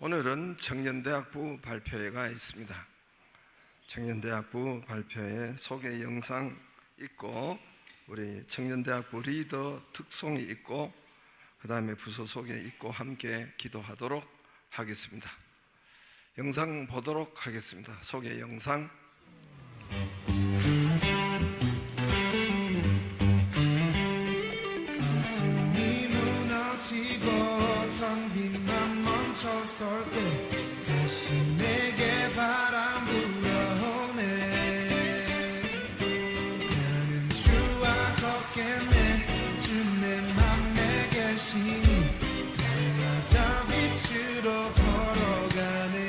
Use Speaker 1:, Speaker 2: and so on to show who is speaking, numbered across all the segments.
Speaker 1: 오늘은 청년대학부 발표회가 있습니다. 청년대학부 발표회 소개 영상 있고 우리 청년대학부 리더 특송이 있고 그 다음에 부서 소개 있고 함께 기도하도록 하겠습니다. 영상 보도록 하겠습니다. 소개 영상.
Speaker 2: 틈이 무너지고 텅 빈만 멈춰설 때 다시 내게 바람 불어오네. 나는 주와 걷겠네. 주 내 맘에 계시니 날마다 빛으로 걸어가네.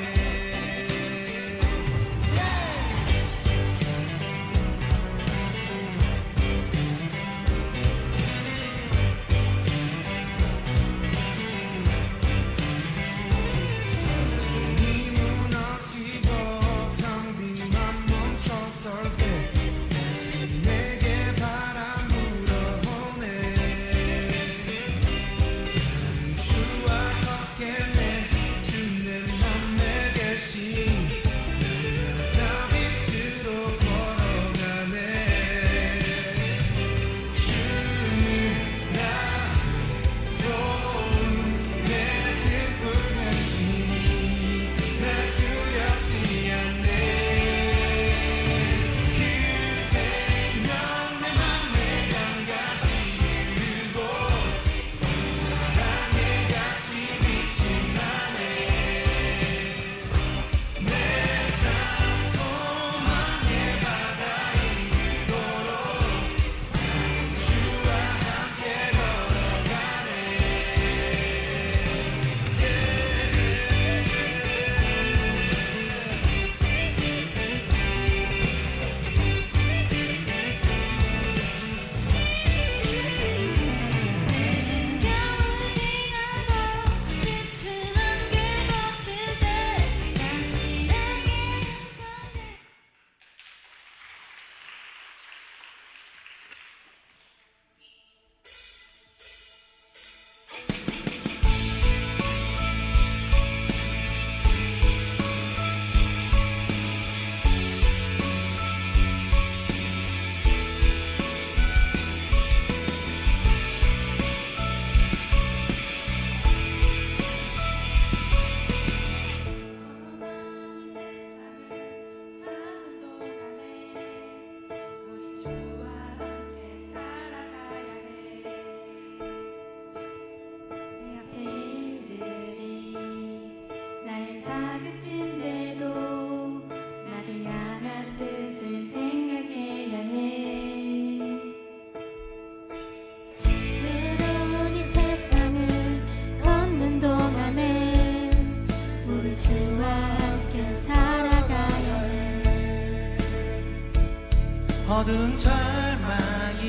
Speaker 3: 어두운 절망이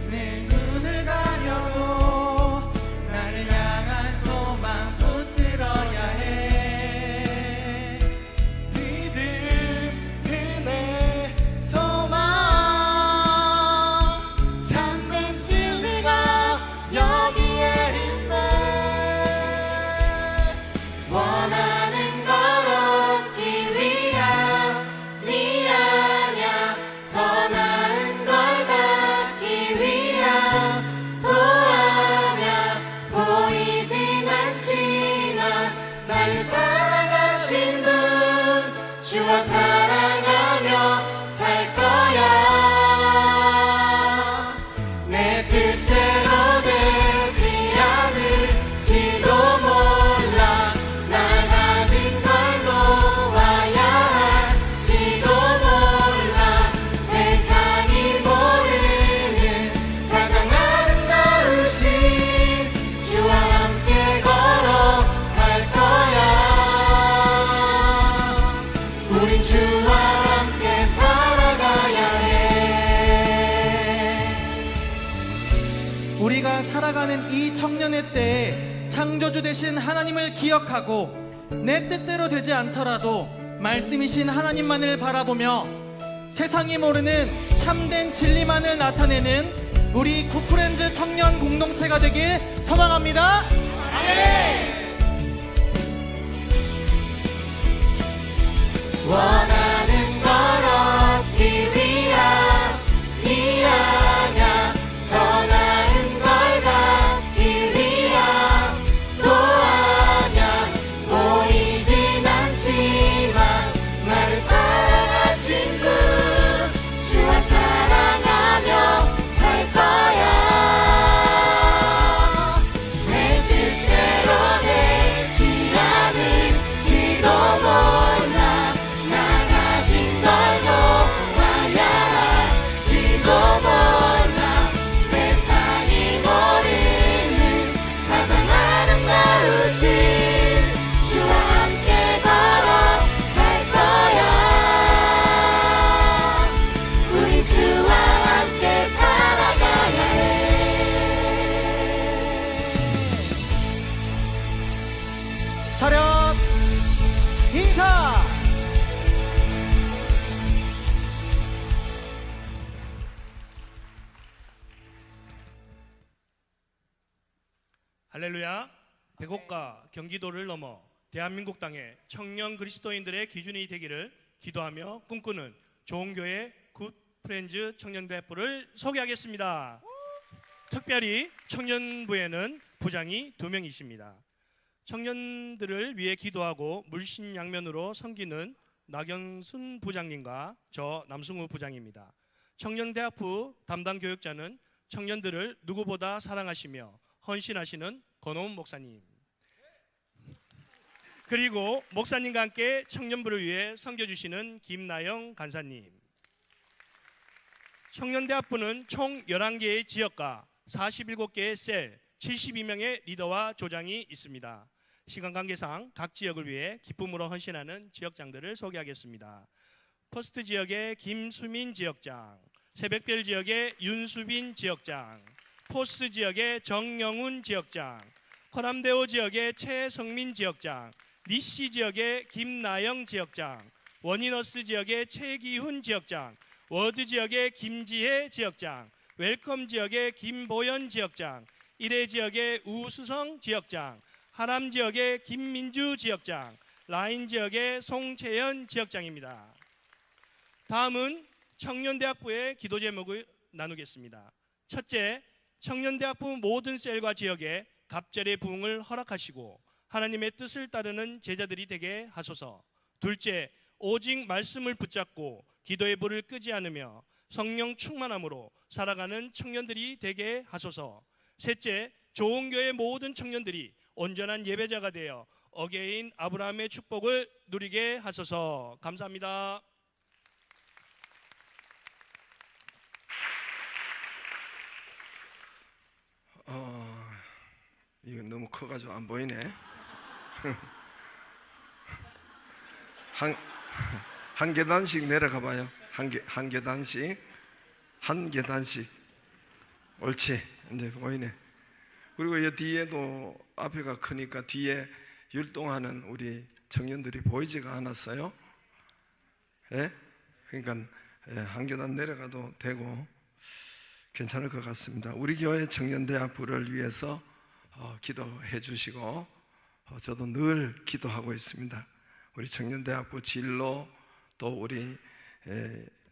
Speaker 3: 내 눈을 가려도 나를 향한 소망 붙들어야 해. 믿음, 은혜, 소망 참된 진리가 여기에 있네. 원하는 걸 얻기 위한 주와 사랑하며 살 거야. 내 뜻대로 되지 않을지도 몰라. 나 가진 걸 놓아야 할지도 몰라. 세상이 모르는 가장 아름다우신 주와 함께 걸어갈 거야. 우린 주와 함께 살아가야 해. 우리가 살아가는 이 청년의 때에 창조주 되신 하나님을 기억하고 내 뜻대로 되지 않더라도 말씀이신 하나님만을 바라보며 세상이 모르는 참된 진리만을 나타내는 우리 구프렌즈 청년 공동체가 되길 소망합니다. 아멘.
Speaker 4: 원하는 걸 얻기 위한 이 아냐 더 나은 걸 갖기 위한 또 아냐 보이진 않지만 나를 사랑하신 분 주와 사랑하며 살 거야 내 뜻대로 되지 않을지도 몰라 나 가진 걸 놓아야 할지도 몰라 세상이 모르는 가장 아름다우신 주와 함께 걸어갈 거야 우리 주와 함께 살아가야 해
Speaker 3: 차렷 인사.
Speaker 5: 할렐루야. 백옥과 경기도를 넘어 대한민국 땅에 청년 그리스도인들의 기준이 되기를 기도하며 꿈꾸는 좋은교회 굿프렌즈 청년대학부를 소개하겠습니다. 특별히 청년부에는 부장이 2명이십니다. 청년들을 위해 기도하고 물신양면으로 섬기는 나경순 부장님과 저 남승우 부장입니다. 청년대학부 담당 교육자는 청년들을 누구보다 사랑하시며 헌신하시는 권호은 목사님, 그리고 목사님과 함께 청년부를 위해 섬겨주시는 김나영 간사님. 청년대학부는 총 11개의 지역과 47개의 셀, 72명의 리더와 조장이 있습니다. 시간 관계상 각 지역을 위해 기쁨으로 헌신하는 지역장들을 소개하겠습니다. 퍼스트 지역의 김수민 지역장, 새벽별 지역의 윤수빈 지역장, 포스 지역의 정영훈 지역장, 코남대호 지역의 최성민 지역장, 니시 지역의 김나영 지역장, 원인어스 지역의 최기훈 지역장, 워드 지역의 김지혜 지역장, 웰컴 지역의 김보연 지역장, 일회 지역의 우수성 지역장, 하남 지역의 김민주 지역장, 라인 지역의 송채연 지역장입니다. 다음은 청년대학부의 기도 제목을 나누겠습니다. 첫째, 청년대학부 모든 셀과 지역에 갑절의 부흥을 허락하시고 하나님의 뜻을 따르는 제자들이 되게 하소서. 둘째, 오직 말씀을 붙잡고 기도의 불을 끄지 않으며 성령 충만함으로 살아가는 청년들이 되게 하소서. 셋째, 좋은교회 모든 청년들이 온전한 예배자가 되어 어게인 아브라함의 축복을 누리게 하소서. 감사합니다.
Speaker 1: 이거 너무 커가지고 안 보이네. 한 계단씩 내려가 봐요. 한 계단씩, 한 계단씩. 옳지, 이제 보이네. 그리고 이 뒤에도 앞에가 크니까 뒤에 율동하는 우리 청년들이 보이지가 않았어요. 예? 그러니까 한 계단 내려가도 되고 괜찮을 것 같습니다. 우리 교회 청년대학부를 위해서 기도해 주시고 저도 늘 기도하고 있습니다. 우리 청년대학부 진로, 또 우리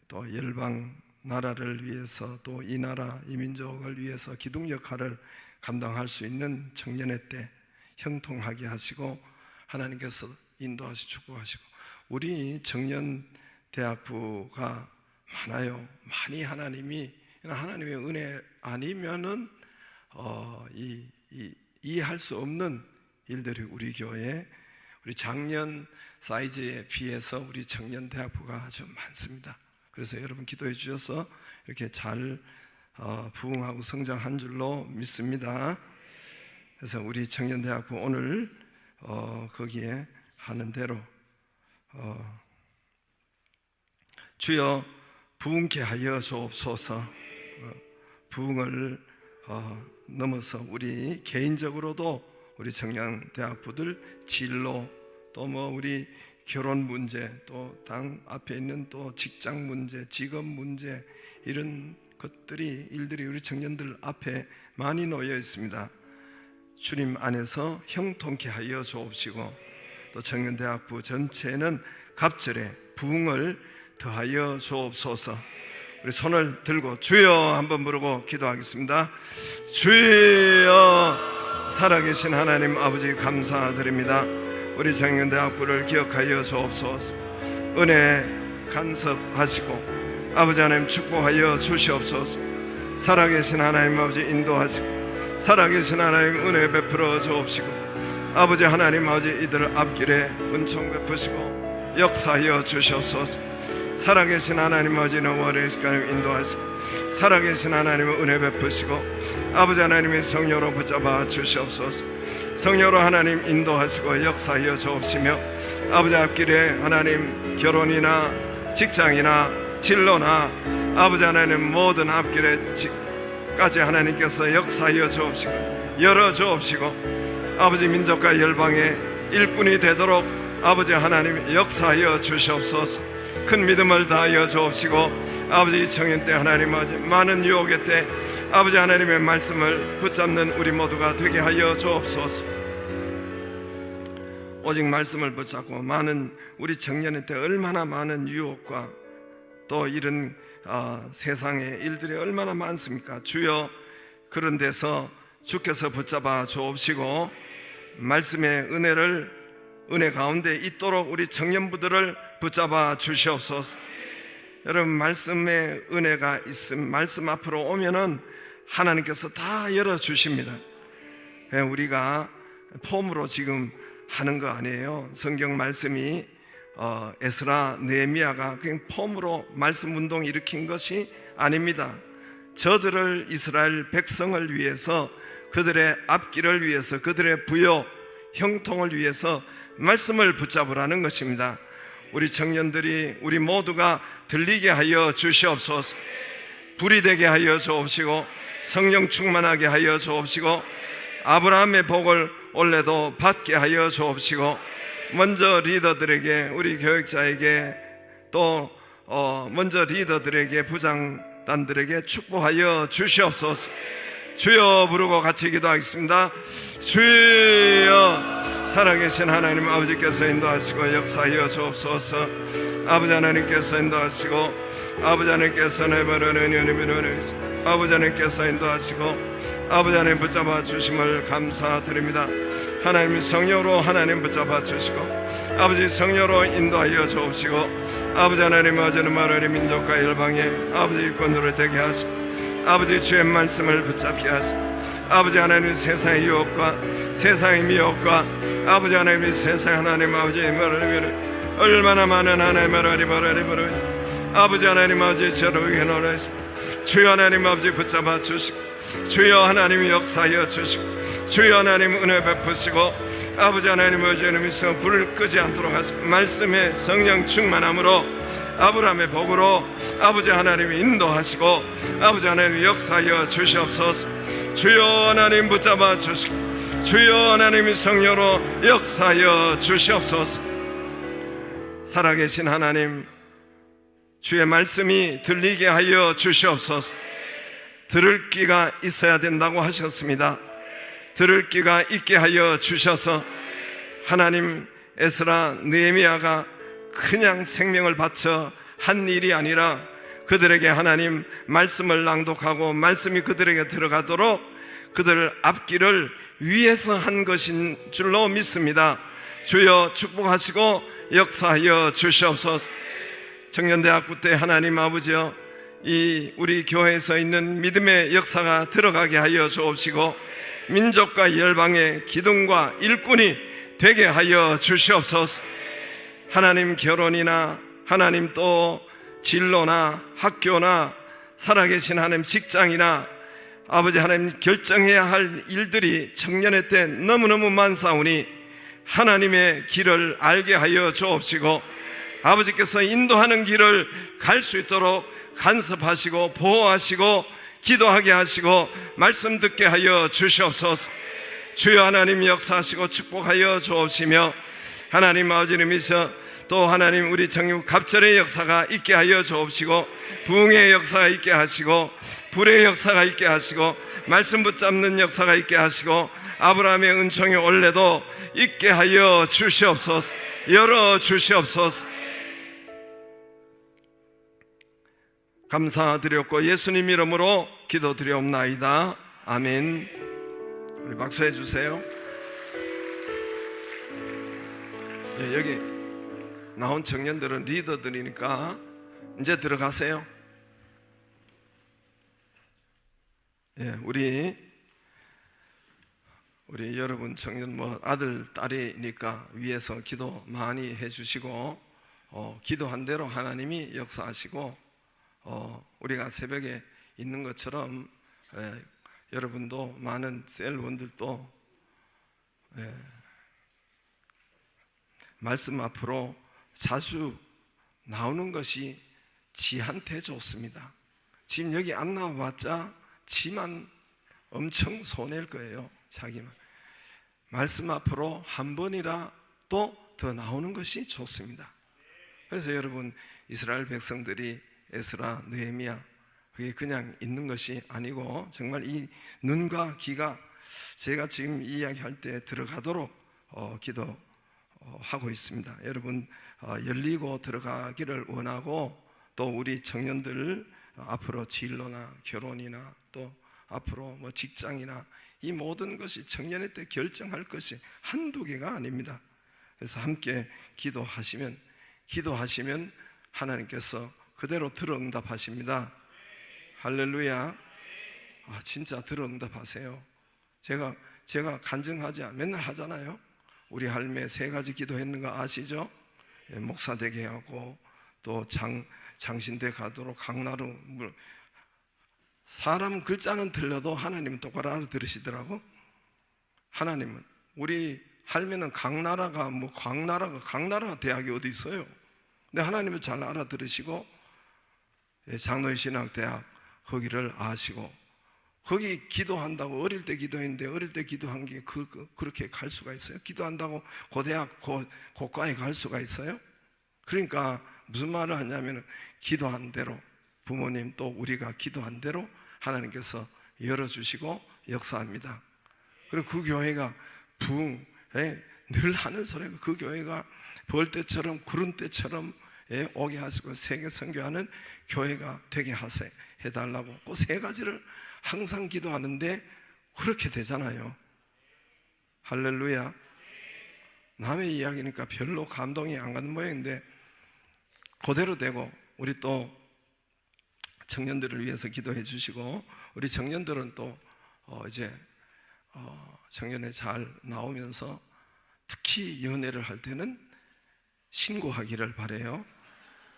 Speaker 1: 또 열방 나라를 위해서, 또 이 나라 이 민족을 위해서 기둥 역할을 감당할 수 있는 청년의 때 형통하게 하시고 하나님께서 인도하시고 축복하시고, 우리 청년대학부가 많아요. 많이 하나님의 은혜 아니면은 이해할 수 없는 일들이 우리 교회에, 우리 작년 사이즈에 비해서 우리 청년대학부가 아주 많습니다. 그래서 여러분 기도해 주셔서 이렇게 잘 부흥하고 성장한 줄로 믿습니다. 그래서 우리 청년대학부 오늘 거기에 하는 대로 주여 부흥케 하여 주옵소서. 부흥을 넘어서 우리 개인적으로도 우리 청년대학부들 진로, 또 우리 결혼 문제, 또 당 앞에 있는 또 직장 문제, 직업 문제, 이런 일들이 우리 청년들 앞에 많이 놓여 있습니다. 주님 안에서 형통케 하여 주옵시고, 또 청년대학부 전체는 갑절에 부흥을 더하여 주옵소서. 우리 손을 들고 주여 한번 부르고 기도하겠습니다. 주여, 살아계신 하나님 아버지 감사드립니다. 우리 청년대학부를 기억하여 주옵소서. 은혜 간섭하시고 아버지 하나님 축복하여 주시옵소서. 살아계신 하나님 아버지 인도하시고 살아계신 하나님 은혜 베풀어 주옵시고 아버지 하나님 아버지 이들 앞길에 은총 베푸시고 역사하여 주시옵소서. 살아계신 하나님 아버지 영원의 시간을 인도하시고 살아계신 하나님의 은혜 베푸시고 아버지 하나님의 성령으로 붙잡아 주시옵소서. 성령으로 하나님 인도하시고 역사하여 주옵시며 아버지 앞길에 하나님 결혼이나 직장이나 진로나 아버지 하나님 모든 앞길에까지 하나님께서 역사하여 주옵시고 열어 주옵시고 아버지 민족과 열방의 일꾼이 되도록 아버지 하나님 역사하여 주시옵소서. 큰 믿음을 다하여 주옵시고 아버지 청년 때 하나님 아버지 많은 유혹의 때 아버지 하나님의 말씀을 붙잡는 우리 모두가 되게 하여 주옵소서. 오직 말씀을 붙잡고 많은 우리 청년의 때 얼마나 많은 유혹과 또 이런 세상의 일들이 얼마나 많습니까? 주여, 그런 데서 주께서 붙잡아 주옵시고 말씀의 은혜 가운데 있도록 우리 청년부들을 붙잡아 주시옵소서. 여러분, 말씀의 은혜가 있음 말씀 앞으로 오면은 하나님께서 다 열어주십니다. 우리가 폼으로 지금 하는 거 아니에요. 성경 말씀이 에스라, 느헤미야가 그냥 폼으로 말씀 운동 일으킨 것이 아닙니다. 저들을 이스라엘 백성을 위해서 그들의 앞길을 위해서 그들의 부요 형통을 위해서 말씀을 붙잡으라는 것입니다. 우리 청년들이 우리 모두가 들리게 하여 주시옵소서. 불이 되게 하여 주옵시고 성령 충만하게 하여 주옵시고 아브라함의 복을 올해도 받게 하여 주옵시고 먼저 리더들에게 우리 교육자에게 또 먼저 리더들에게 부장단들에게 축복하여 주시옵소서. 주여 부르고 같이 기도하겠습니다. 주여, 살아계신 하나님 아버지께서 인도하시고 역사하여 주옵소서. 아버지 하나님께서 인도하시고 아버지 하나님께서 아버지 하나님께서 인도하시고 아버지 하나님 붙잡아 주심을 감사드립니다. 하나님 성령으로 하나님 붙잡아 주시고 아버지 성령으로 인도하여 주옵시고 아버지 하나님 아버지는 마라리 민족과 열방의 아버지 일꾼으로 되게 하시고 아버지 주의 말씀을 붙잡게 하시고 아버지 하나님 세상의 유혹과 세상의 미혹과 아버지 하나님 세상 하나님 아버지 얼마나 많은 하나님 아버지 하나님 아버지 저를 위하시고 주여 하나님 아버지 붙잡아 주시고 주여 하나님 역사하여 주시고 주여 하나님 은혜 베푸시고 아버지 하나님 아버지께서 불을 끄지 않도록 하시고 말씀의 성령 충만함으로 아브라함의 복으로 아버지 하나님 인도하시고 아버지 하나님 역사하여 주시옵소서. 주여 하나님 붙잡아 주시고 주여 하나님 성령으로 역사하여 주시옵소서. 살아계신 하나님 주의 말씀이 들리게 하여 주시옵소서. 들을 귀가 있어야 된다고 하셨습니다. 들을 귀가 있게 하여 주셔서 하나님 에스라 느헤미야가 그냥 생명을 바쳐 한 일이 아니라 그들에게 하나님 말씀을 낭독하고 말씀이 그들에게 들어가도록 그들 앞길을 위해서 한 것인 줄로 믿습니다. 주여 축복하시고 역사하여 주시옵소서. 청년대학부 때 하나님 아버지여 이 우리 교회에서 있는 믿음의 역사가 들어가게 하여 주옵시고 민족과 열방의 기둥과 일꾼이 되게 하여 주시옵소서. 하나님 결혼이나 하나님 또 진로나 학교나 살아계신 하나님 직장이나 아버지 하나님 결정해야 할 일들이 청년의 때 너무너무 많사오니 하나님의 길을 알게 하여 주옵시고 아버지께서 인도하는 길을 갈 수 있도록 간섭하시고 보호하시고 기도하게 하시고 말씀 듣게 하여 주시옵소서. 주여 하나님 역사하시고 축복하여 주옵시며 하나님 아버지님이셔 또 하나님 우리 정육 갑절의 역사가 있게 하여 주옵시고 부흥의 역사가 있게 하시고 불의 역사가 있게 하시고 말씀 붙잡는 역사가 있게 하시고 아브라함의 은총이 올래도 있게 하여 주시옵소서. 열어 주시옵소서. 감사드렸고 예수님 이름으로 기도드리옵나이다. 아멘. 우리 박수해 주세요. 예, 여기 나온 청년들은 리더들이니까 이제 들어가세요. 예, 우리 여러분 청년 뭐 아들 딸이니까 위에서 기도 많이 해주시고 기도한 대로 하나님이 역사하시고 우리가 새벽에 있는 것처럼 여러분도 많은 셀원들도 말씀 앞으로 자주 나오는 것이 지한테 좋습니다. 지금 여기 안 나와봤자 지만 엄청 손해일 거예요. 자기만 말씀 앞으로 한 번이라도 더 나오는 것이 좋습니다. 그래서 여러분 이스라엘 백성들이 에스라, 느헤미야 그게 그냥 있는 것이 아니고 정말 이 눈과 귀가 제가 지금 이야기할 때 들어가도록 기도하고 있습니다. 여러분 열리고 들어가기를 원하고 또 우리 청년들 앞으로 진로나 결혼이나 또 앞으로 뭐 직장이나 이 모든 것이 청년의 때 결정할 것이 한두 개가 아닙니다. 그래서 함께 기도하시면 하나님께서 그대로 들어 응답하십니다. 할렐루야. 진짜 들어 응답하세요. 제가 간증하지 맨날 하잖아요. 우리 할매 3가지 기도했는 거 아시죠? 목사 되게 하고 또 장신대 가도록 강나루 사람 글자는 틀려도 하나님은 똑바로 알아들으시더라고. 하나님은 우리 할매는 강나라가 강나라 대학이 어디 있어요? 근데 하나님은 잘 알아들으시고 장로의 신학대학 거기를 아시고 거기 기도한다고 어릴 때 기도했는데 어릴 때 기도한 게 그렇게 갈 수가 있어요? 기도한다고 고대학 고과에 갈 수가 있어요? 그러니까 무슨 말을 하냐면 기도한 대로 부모님 또 우리가 기도한 대로 하나님께서 열어주시고 역사합니다. 그리고 그 교회가 늘 하는 소리가 그 교회가 벌떼처럼 구름 때처럼 오게 하시고 세계 선교하는 교회가 되게 해달라고 그 3가지를 항상 기도하는데 그렇게 되잖아요. 할렐루야. 남의 이야기니까 별로 감동이 안 가는 모양인데 그대로 되고 우리 또 청년들을 위해서 기도해 주시고 우리 청년들은 또 이제 청년에 잘 나오면서 특히 연애를 할 때는 신고하기를 바라요.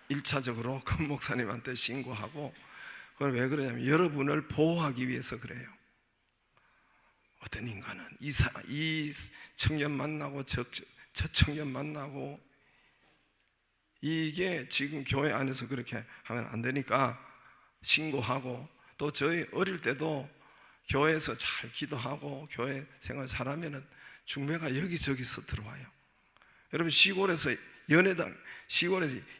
Speaker 1: 1차적으로 권 목사님한테 신고하고 그건 왜 그러냐면 여러분을 보호하기 위해서 그래요. 어떤 인간은 이 청년 만나고 저 청년 만나고 이게 지금 교회 안에서 그렇게 하면 안 되니까 신고하고 또 저희 어릴 때도 교회에서 잘 기도하고 교회 생활 잘하면은 중매가 여기저기서 들어와요. 여러분 시골에서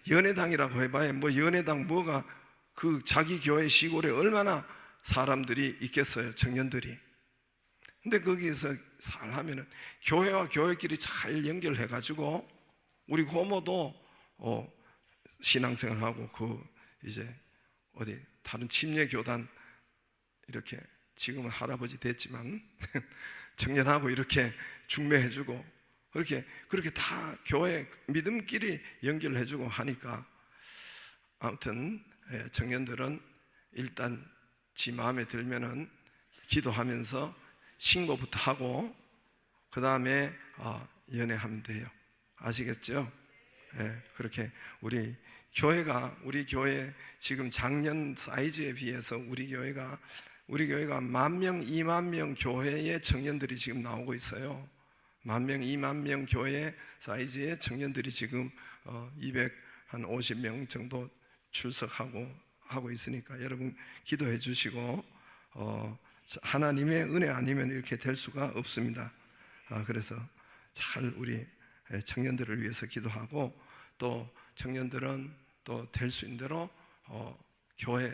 Speaker 1: 연회당이라고 해봐야 뭐 연회당 뭐가 그 자기 교회 시골에 얼마나 사람들이 있겠어요. 청년들이. 근데 거기서 살하면은 교회와 교회끼리 잘 연결해가지고 우리 고모도 신앙생활하고 이제 어디 다른 침례교단 이렇게 지금은 할아버지 됐지만 청년하고 이렇게 중매해주고 그렇게 다 교회 믿음끼리 연결해주고 하니까 아무튼 청년들은 일단 지 마음에 들면은 기도하면서 신고부터 하고 그 다음에 연애하면 돼요. 아시겠죠? 그렇게 우리 교회 지금 작년 사이즈에 비해서 우리 교회가 10,000명, 20,000명 교회의 청년들이 지금 나오고 있어요. 10,000명, 20,000명 교회 사이즈의 청년들이 지금 250명 정도 출석하고 있으니까 여러분 기도해 주시고 하나님의 은혜 아니면 이렇게 될 수가 없습니다. 그래서 잘 우리 청년들을 위해서 기도하고 또 청년들은 또 될 수 있는 대로 교회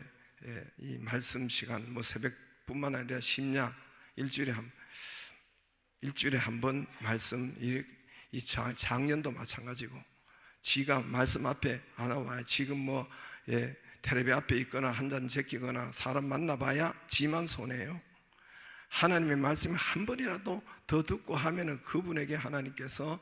Speaker 1: 이 말씀 시간 뭐 새벽뿐만 아니라 심야 일주일에 한 번 말씀 이 작년도 마찬가지고 지가 말씀 앞에 안 와요. 지금 텔레비 앞에 있거나 한 잔 제끼거나 사람 만나봐야 지만 손해예요. 하나님의 말씀을 한 번이라도 더 듣고 하면은 그분에게 하나님께서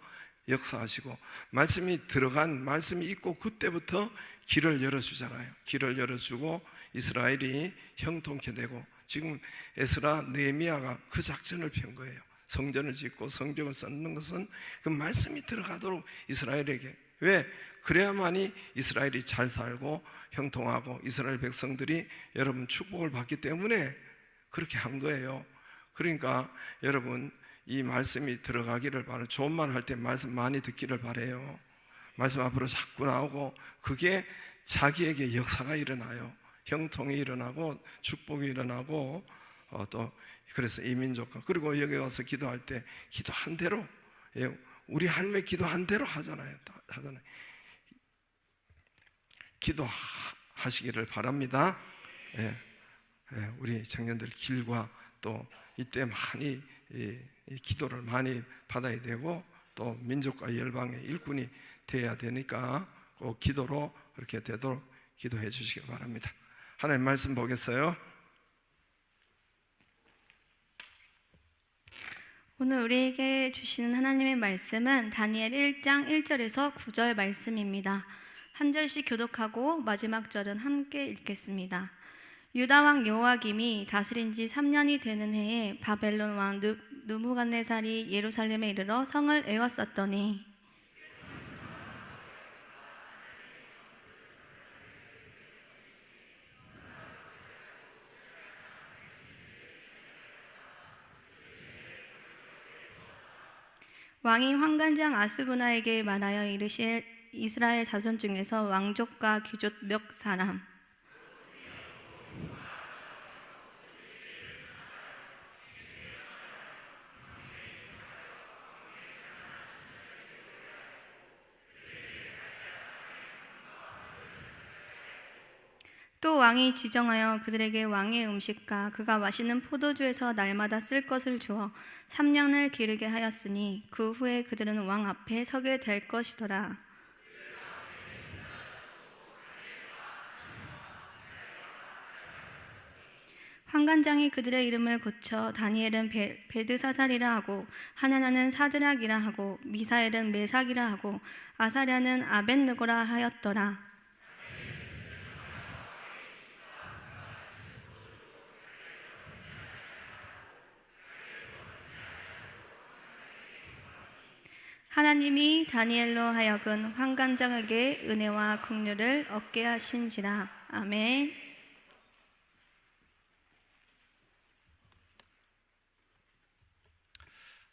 Speaker 1: 역사하시고, 말씀이 들어간, 말씀이 있고 그때부터 길을 열어주잖아요. 길을 열어주고 이스라엘이 형통케 되고, 지금 에스라 느헤미야가 그 작전을 편 거예요. 성전을 짓고 성벽을 쌓는 것은 그 말씀이 들어가도록 이스라엘에게. 왜? 그래야만이 이스라엘이 잘 살고 형통하고 이스라엘 백성들이 여러분 축복을 받기 때문에 그렇게 한 거예요. 그러니까 여러분 이 말씀이 들어가기를 바라요. 좋은 말 할 때 말씀 많이 듣기를 바라요. 말씀 앞으로 자꾸 나오고 그게 자기에게 역사가 일어나요. 형통이 일어나고 축복이 일어나고 또 그래서 이 민족과, 그리고 여기 와서 기도할 때 기도한 대로, 우리 할매 기도한 대로 하잖아요. 기도하시기를 바랍니다. 우리 청년들 길과 또 이때 많이 이 기도를 많이 받아야 되고 또 민족과 열방의 일꾼이 되어야 되니까 꼭 기도로 그렇게 되도록 기도해 주시기 바랍니다. 하나님 말씀 보겠어요.
Speaker 6: 오늘 우리에게 주시는 하나님의 말씀은 다니엘 1장 1절에서 9절 말씀입니다. 한 절씩 교독하고 마지막 절은 함께 읽겠습니다. 유다 왕 여호야김이 다스린 지 3년이 되는 해에 바벨론 왕 느부갓네살이 예루살렘에 이르러 성을 에웠었더니 왕이 환관장 아스부나에게 말하여 이르실 이스라엘 자손 중에서 왕족과 귀족 몇 사람 또 왕이 지정하여 그들에게 왕의 음식과 그가 마시는 포도주에서 날마다 쓸 것을 주어 3년을 기르게 하였으니 그 후에 그들은 왕 앞에 서게 될 것이더라. 환관장이 그들의 이름을 고쳐 다니엘은 베드사살이라 하고 하나나는 사드락이라 하고 미사엘은 메삭이라 하고 아사랴는 아벳느고라 하였더라. 하나님이 다니엘로 하여금 환관장에게 은혜와 긍휼을 얻게 하신지라. 아멘.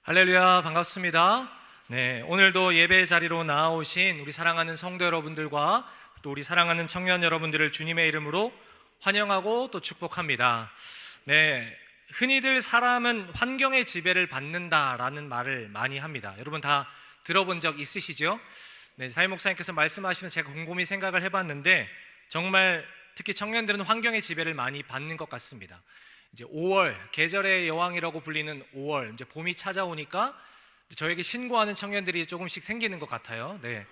Speaker 7: 할렐루야, 반갑습니다. 네, 오늘도 예배 자리로 나오신 우리 사랑하는 성도 여러분들과 또 우리 사랑하는 청년 여러분들을 주님의 이름으로 환영하고 또 축복합니다. 네, 흔히들 사람은 환경의 지배를 받는다라는 말을 많이 합니다. 여러분 다 들어본 적 있으시죠? 네, 사회 목사님께서 말씀하시면 제가 곰곰이 생각을 해봤는데 정말 특히 청년들은 환경의 지배를 많이 받는 것 같습니다. 이제 5월, 계절의 여왕이라고 불리는 5월, 이제 봄이 찾아오니까 저에게 신고하는 청년들이 조금씩 생기는 것 같아요. 네,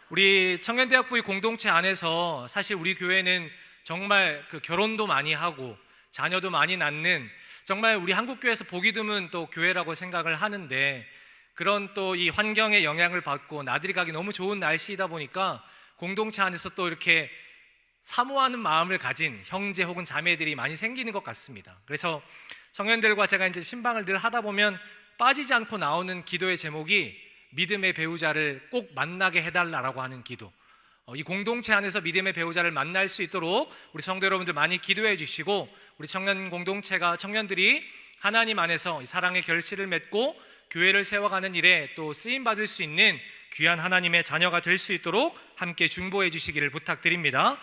Speaker 7: 우리 청년대학부의 공동체 안에서 사실 우리 교회는 정말 그 결혼도 많이 하고 자녀도 많이 낳는 정말 우리 한국교회에서 보기 드문 또 교회라고 생각을 하는데, 그런 또 이 환경의 영향을 받고 나들이 가기 너무 좋은 날씨이다 보니까 공동체 안에서 또 이렇게 사모하는 마음을 가진 형제 혹은 자매들이 많이 생기는 것 같습니다. 그래서 청년들과 제가 이제 신방을 늘 하다 보면 빠지지 않고 나오는 기도의 제목이 믿음의 배우자를 꼭 만나게 해달라고 하는 기도. 이 공동체 안에서 믿음의 배우자를 만날 수 있도록 우리 성도 여러분들 많이 기도해 주시고, 우리 청년 공동체가 청년들이 하나님 안에서 이 사랑의 결실을 맺고 교회를 세워가는 일에 또 쓰임받을 수 있는 귀한 하나님의 자녀가 될 수 있도록 함께 중보해 주시기를 부탁드립니다.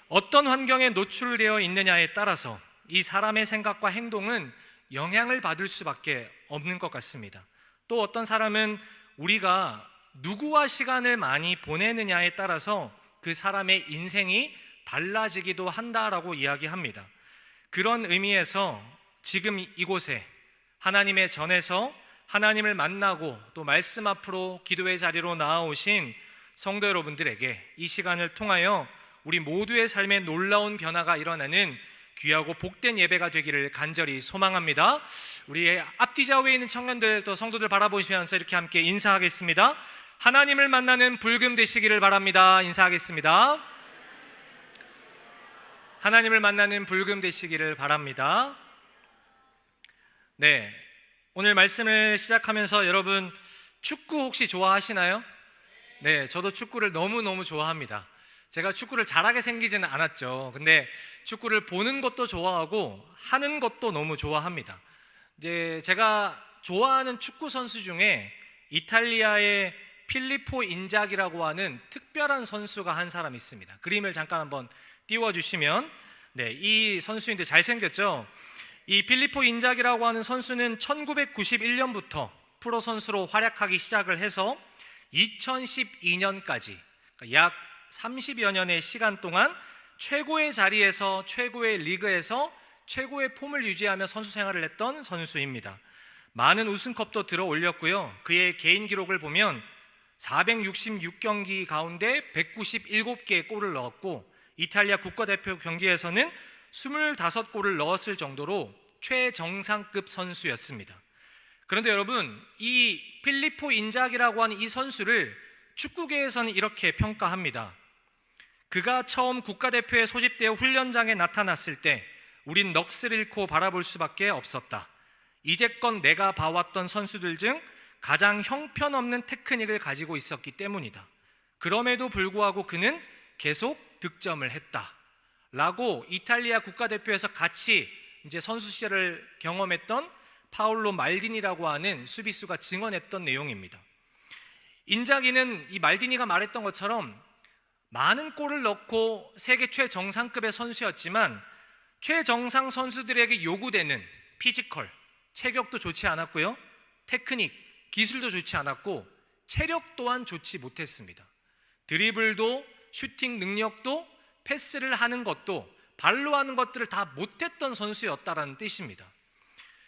Speaker 7: 어떤 환경에 노출되어 있느냐에 따라서 이 사람의 생각과 행동은 영향을 받을 수밖에 없는 것 같습니다. 또 어떤 사람은 우리가 누구와 시간을 많이 보내느냐에 따라서 그 사람의 인생이 달라지기도 한다라고 이야기합니다. 그런 의미에서 지금 이곳에 하나님의 전에서 하나님을 만나고 또 말씀 앞으로 기도의 자리로 나아오신 성도 여러분들에게 이 시간을 통하여 우리 모두의 삶에 놀라운 변화가 일어나는 귀하고 복된 예배가 되기를 간절히 소망합니다. 우리 앞뒤 좌우에 있는 청년들 또 성도들 바라보시면서 이렇게 함께 인사하겠습니다. 하나님을 만나는 불금 되시기를 바랍니다. 인사하겠습니다. 하나님을 만나는 불금 되시기를 바랍니다. 네, 오늘 말씀을 시작하면서 여러분 축구 혹시 좋아하시나요? 네, 저도 축구를 너무너무 좋아합니다. 제가 축구를 잘하게 생기지는 않았죠. 근데 축구를 보는 것도 좋아하고 하는 것도 너무 좋아합니다. 이제 제가 좋아하는 축구 선수 중에 이탈리아의 필리포 인자기라고 하는 특별한 선수가 한 사람 있습니다. 그림을 잠깐 한번 띄워주시면, 네, 이 선수인데 잘생겼죠? 이 필리포 인자기라고 하는 선수는 1991년부터 프로 선수로 활약하기 시작을 해서 2012년까지 약 30여 년의 시간 동안 최고의 자리에서 최고의 리그에서 최고의 폼을 유지하며 선수 생활을 했던 선수입니다. 많은 우승컵도 들어 올렸고요. 그의 개인 기록을 보면 466경기 가운데 197개의 골을 넣었고 이탈리아 국가대표 경기에서는 25골을 넣었을 정도로 최정상급 선수였습니다. 그런데 여러분, 이 필리포 인자기라고 하는 이 선수를 축구계에서는 이렇게 평가합니다. 그가 처음 국가대표에 소집되어 훈련장에 나타났을 때 우린 넋을 잃고 바라볼 수밖에 없었다. 이제껏 내가 봐왔던 선수들 중 가장 형편없는 테크닉을 가지고 있었기 때문이다. 그럼에도 불구하고 그는 계속 득점을 했다. 라고 이탈리아 국가대표에서 같이 이제 선수 시절을 경험했던 파올로 말디니라고 하는 수비수가 증언했던 내용입니다. 인자기는 이 말디니가 말했던 것처럼 많은 골을 넣고 세계 최정상급의 선수였지만 최정상 선수들에게 요구되는 피지컬, 체격도 좋지 않았고요. 테크닉, 기술도 좋지 않았고 체력 또한 좋지 못했습니다. 드리블도 슈팅 능력도 패스를 하는 것도 발로 하는 것들을 다 못했던 선수였다라는 뜻입니다.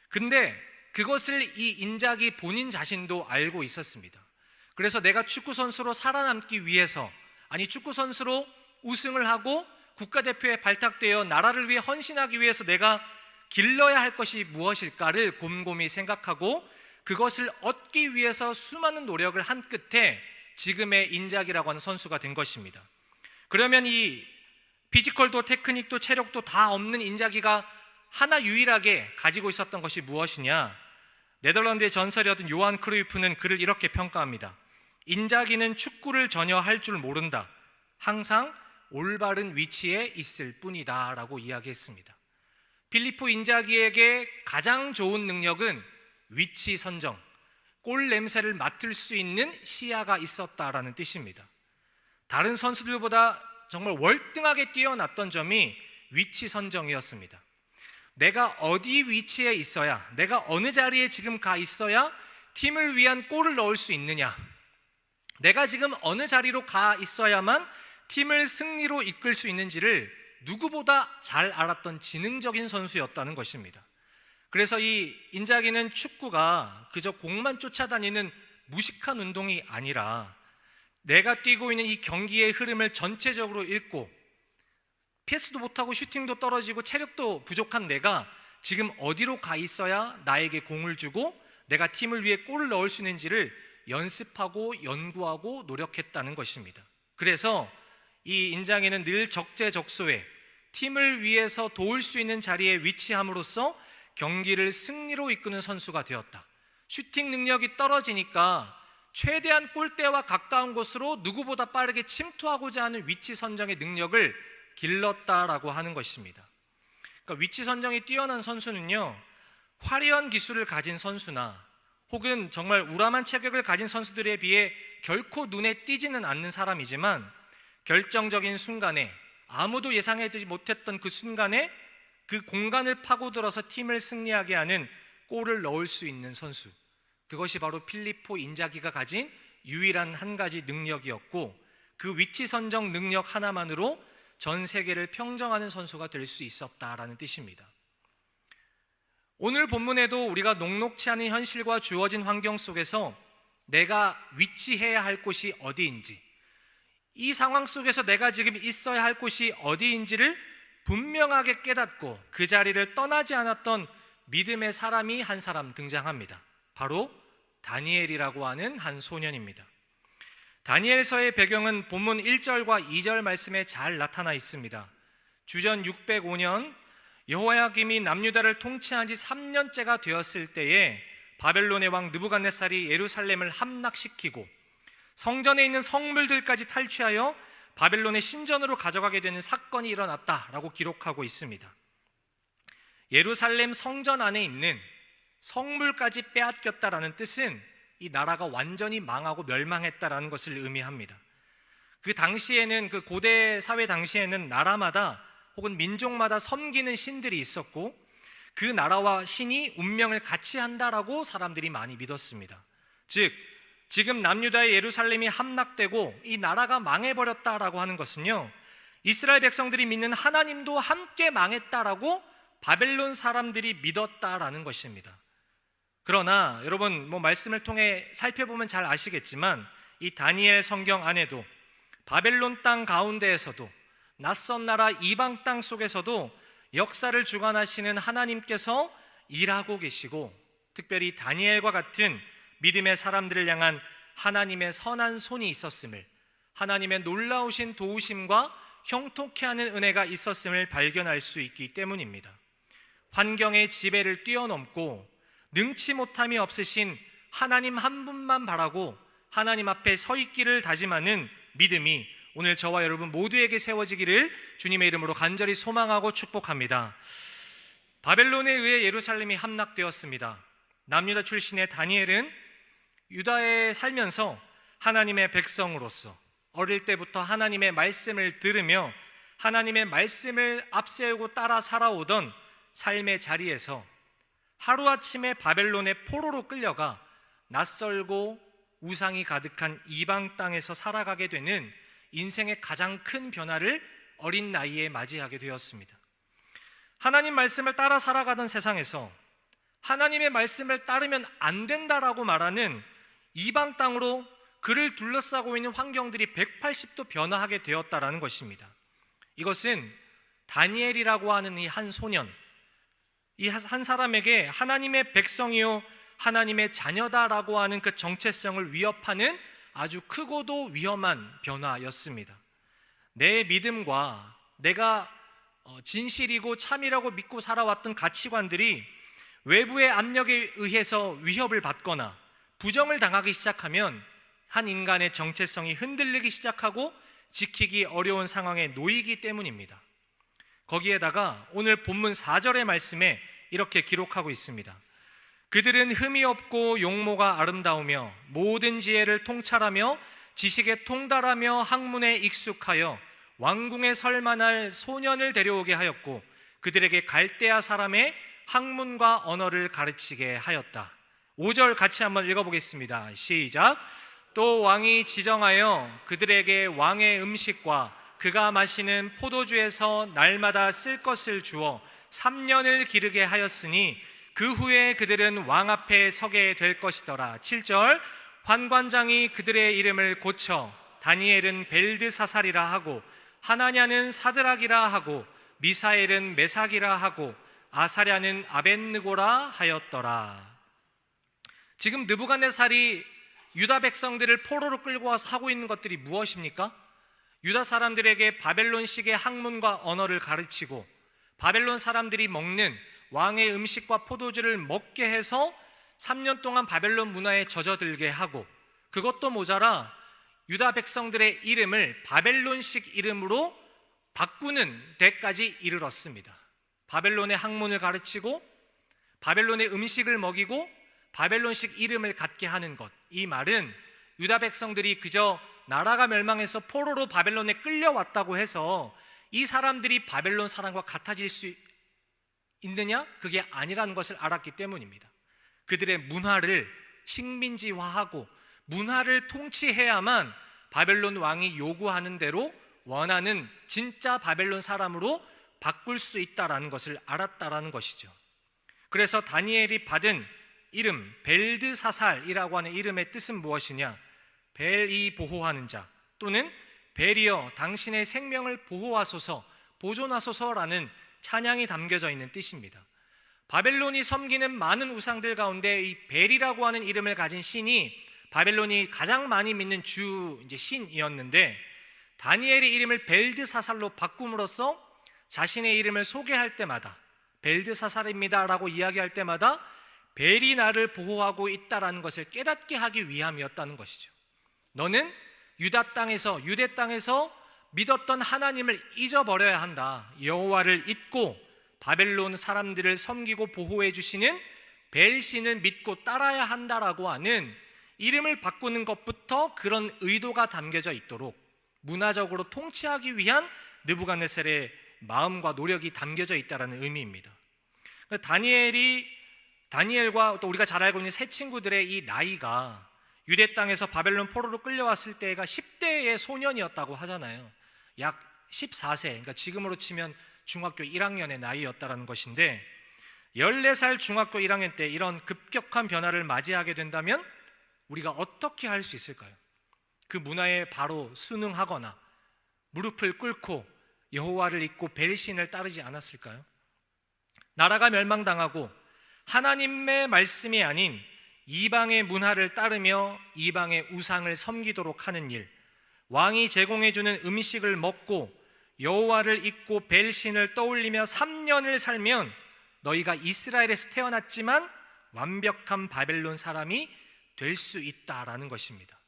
Speaker 7: 근데 그것을 이 인자기 본인 자신도 알고 있었습니다. 그래서 내가 축구 선수로 살아남기 위해서, 아니 축구 선수로 우승을 하고 국가대표에 발탁되어 나라를 위해 헌신하기 위해서 내가 길러야 할 것이 무엇일까를 곰곰이 생각하고 그것을 얻기 위해서 수많은 노력을 한 끝에 지금의 인자기라고 하는 선수가 된 것입니다. 그러면 이 피지컬도 테크닉도 체력도 다 없는 인자기가 하나 유일하게 가지고 있었던 것이 무엇이냐? 네덜란드의 전설이었던 요한 크루이프는 그를 이렇게 평가합니다. 인자기는 축구를 전혀 할 줄 모른다. 항상 올바른 위치에 있을 뿐이다 라고 이야기했습니다. 필리포 인자기에게 가장 좋은 능력은 위치 선정, 골 냄새를 맡을 수 있는 시야가 있었다라는 뜻입니다. 다른 선수들보다 정말 월등하게 뛰어났던 점이 위치 선정이었습니다. 내가 어디 위치에 있어야, 내가 어느 자리에 지금 가 있어야 팀을 위한 골을 넣을 수 있느냐, 내가 지금 어느 자리로 가 있어야만 팀을 승리로 이끌 수 있는지를 누구보다 잘 알았던 지능적인 선수였다는 것입니다. 그래서 이 인자기는 축구가 그저 공만 쫓아다니는 무식한 운동이 아니라 내가 뛰고 있는 이 경기의 흐름을 전체적으로 읽고 패스도 못하고 슈팅도 떨어지고 체력도 부족한 내가 지금 어디로 가 있어야 나에게 공을 주고 내가 팀을 위해 골을 넣을 수 있는지를 연습하고 연구하고 노력했다는 것입니다. 그래서 이 인자기는 늘 적재적소에 팀을 위해서 도울 수 있는 자리에 위치함으로써 경기를 승리로 이끄는 선수가 되었다. 슈팅 능력이 떨어지니까 최대한 골대와 가까운 곳으로 누구보다 빠르게 침투하고자 하는 위치 선정의 능력을 길렀다라고 하는 것입니다. 그러니까 위치 선정이 뛰어난 선수는요, 화려한 기술을 가진 선수나 혹은 정말 우람한 체격을 가진 선수들에 비해 결코 눈에 띄지는 않는 사람이지만 결정적인 순간에 아무도 예상하지 못했던 그 순간에 그 공간을 파고들어서 팀을 승리하게 하는 골을 넣을 수 있는 선수, 그것이 바로 필리포 인자기가 가진 유일한 한 가지 능력이었고 그 위치 선정 능력 하나만으로 전 세계를 평정하는 선수가 될 수 있었다라는 뜻입니다. 오늘 본문에도 우리가 녹록치 않은 현실과 주어진 환경 속에서 내가 위치해야 할 곳이 어디인지, 이 상황 속에서 내가 지금 있어야 할 곳이 어디인지를 분명하게 깨닫고 그 자리를 떠나지 않았던 믿음의 사람이 한 사람 등장합니다. 바로 다니엘이라고 하는 한 소년입니다. 다니엘서의 배경은 본문 1절과 2절 말씀에 잘 나타나 있습니다. 주전 605년 여호야김이 남유다를 통치한 지 3년째가 되었을 때에 바벨론의 왕 느부갓네살이 예루살렘을 함락시키고 성전에 있는 성물들까지 탈취하여 바벨론의 신전으로 가져가게 되는 사건이 일어났다라고 기록하고 있습니다. 예루살렘 성전 안에 있는 성물까지 빼앗겼다라는 뜻은 이 나라가 완전히 망하고 멸망했다라는 것을 의미합니다. 그 당시에는, 그 고대 사회 당시에는 나라마다 혹은 민족마다 섬기는 신들이 있었고 그 나라와 신이 운명을 같이 한다라고 사람들이 많이 믿었습니다. 즉 지금 남유다의 예루살렘이 함락되고 이 나라가 망해버렸다라고 하는 것은요, 이스라엘 백성들이 믿는 하나님도 함께 망했다라고 바벨론 사람들이 믿었다라는 것입니다. 그러나 여러분 말씀을 통해 살펴보면 잘 아시겠지만 이 다니엘 성경 안에도 바벨론 땅 가운데에서도 낯선 나라 이방 땅 속에서도 역사를 주관하시는 하나님께서 일하고 계시고, 특별히 다니엘과 같은 믿음의 사람들을 향한 하나님의 선한 손이 있었음을, 하나님의 놀라우신 도우심과 형통케 하는 은혜가 있었음을 발견할 수 있기 때문입니다. 환경의 지배를 뛰어넘고 능치 못함이 없으신 하나님 한 분만 바라고 하나님 앞에 서 있기를 다짐하는 믿음이 오늘 저와 여러분 모두에게 세워지기를 주님의 이름으로 간절히 소망하고 축복합니다. 바벨론에 의해 예루살렘이 함락되었습니다. 남유다 출신의 다니엘은 유다에 살면서 하나님의 백성으로서 어릴 때부터 하나님의 말씀을 들으며 하나님의 말씀을 앞세우고 따라 살아오던 삶의 자리에서 하루아침에 바벨론의 포로로 끌려가 낯설고 우상이 가득한 이방 땅에서 살아가게 되는 인생의 가장 큰 변화를 어린 나이에 맞이하게 되었습니다. 하나님 말씀을 따라 살아가던 세상에서 하나님의 말씀을 따르면 안 된다라고 말하는 이방 땅으로 그를 둘러싸고 있는 환경들이 180도 변화하게 되었다라는 것입니다. 이것은 다니엘이라고 하는 이 한 소년, 이 한 사람에게 하나님의 백성이요 하나님의 자녀다라고 하는 그 정체성을 위협하는 아주 크고도 위험한 변화였습니다. 내 믿음과 내가 진실이고 참이라고 믿고 살아왔던 가치관들이 외부의 압력에 의해서 위협을 받거나 부정을 당하기 시작하면 한 인간의 정체성이 흔들리기 시작하고 지키기 어려운 상황에 놓이기 때문입니다. 거기에다가 오늘 본문 4절의 말씀에 이렇게 기록하고 있습니다. 그들은 흠이 없고 용모가 아름다우며 모든 지혜를 통찰하며 지식에 통달하며 학문에 익숙하여 왕궁에 설만할 소년을 데려오게 하였고 그들에게 갈대아 사람의 학문과 언어를 가르치게 하였다. 5절 같이 한번 읽어보겠습니다. 시작. 또 왕이 지정하여 그들에게 왕의 음식과 그가 마시는 포도주에서 날마다 쓸 것을 주어 3년을 기르게 하였으니 그 후에 그들은 왕 앞에 서게 될 것이더라. 7절. 환관장이 그들의 이름을 고쳐 다니엘은 벨드사살이라 하고 하나냐는 사드락이라 하고 미사엘은 메삭이라 하고 아사랴는 아벳느고라 하였더라. 지금 느부갓네살이 유다 백성들을 포로로 끌고 와서 하고 있는 것들이 무엇입니까? 유다 사람들에게 바벨론식의 학문과 언어를 가르치고 바벨론 사람들이 먹는 왕의 음식과 포도주를 먹게 해서 3년 동안 바벨론 문화에 젖어들게 하고, 그것도 모자라 유다 백성들의 이름을 바벨론식 이름으로 바꾸는 데까지 이르렀습니다. 바벨론의 학문을 가르치고 바벨론의 음식을 먹이고 바벨론식 이름을 갖게 하는 것, 이 말은 유다 백성들이 그저 나라가 멸망해서 포로로 바벨론에 끌려왔다고 해서 이 사람들이 바벨론 사람과 같아질 수 있느냐? 그게 아니라는 것을 알았기 때문입니다. 그들의 문화를 식민지화하고 문화를 통치해야만 바벨론 왕이 요구하는 대로 원하는 진짜 바벨론 사람으로 바꿀 수 있다는 것을 알았다는 것이죠. 그래서 다니엘이 받은 이름 벨드사살이라고 하는 이름의 뜻은 무엇이냐? 벨이 보호하는 자 또는 벨이여 당신의 생명을 보호하소서, 보존하소서라는 찬양이 담겨져 있는 뜻입니다. 바벨론이 섬기는 많은 우상들 가운데 이 벨이라고 하는 이름을 가진 신이 바벨론이 가장 많이 믿는 주 신이었는데, 다니엘의 이름을 벨드사살로 바꿈으로써 자신의 이름을 소개할 때마다 벨드사살입니다 라고 이야기할 때마다 벨이 나를 보호하고 있다라는 것을 깨닫게 하기 위함이었다는 것이죠. 너는 유대 땅에서 믿었던 하나님을 잊어버려야 한다. 여호와를 잊고 바벨론 사람들을 섬기고 보호해 주시는 벨신을 믿고 따라야 한다라고 하는 이름을 바꾸는 것부터 그런 의도가 담겨져 있도록 문화적으로 통치하기 위한 느부갓네살의 마음과 노력이 담겨져 있다는 의미입니다. 다니엘과 또 우리가 잘 알고 있는 세 친구들의 이 나이가 유대 땅에서 바벨론 포로로 끌려왔을 때가 10대의 소년이었다고 하잖아요. 약 14세, 그러니까 지금으로 치면 중학교 1학년의 나이였다는 것인데, 14살 중학교 1학년 때 이런 급격한 변화를 맞이하게 된다면 우리가 어떻게 할 수 있을까요? 그 문화에 바로 순응하거나 무릎을 꿇고 여호와를 잊고 벨신을 따르지 않았을까요? 나라가 멸망당하고 하나님의 말씀이 아닌 이방의 문화를 따르며 이방의 우상을 섬기도록 하는 일, 왕이 제공해주는 음식을 먹고 여호와를 잊고 벨신을 떠올리며 3년을 살면 너희가 이스라엘에서 태어났지만 완벽한 바벨론 사람이 될 수 있다라는 것입니다.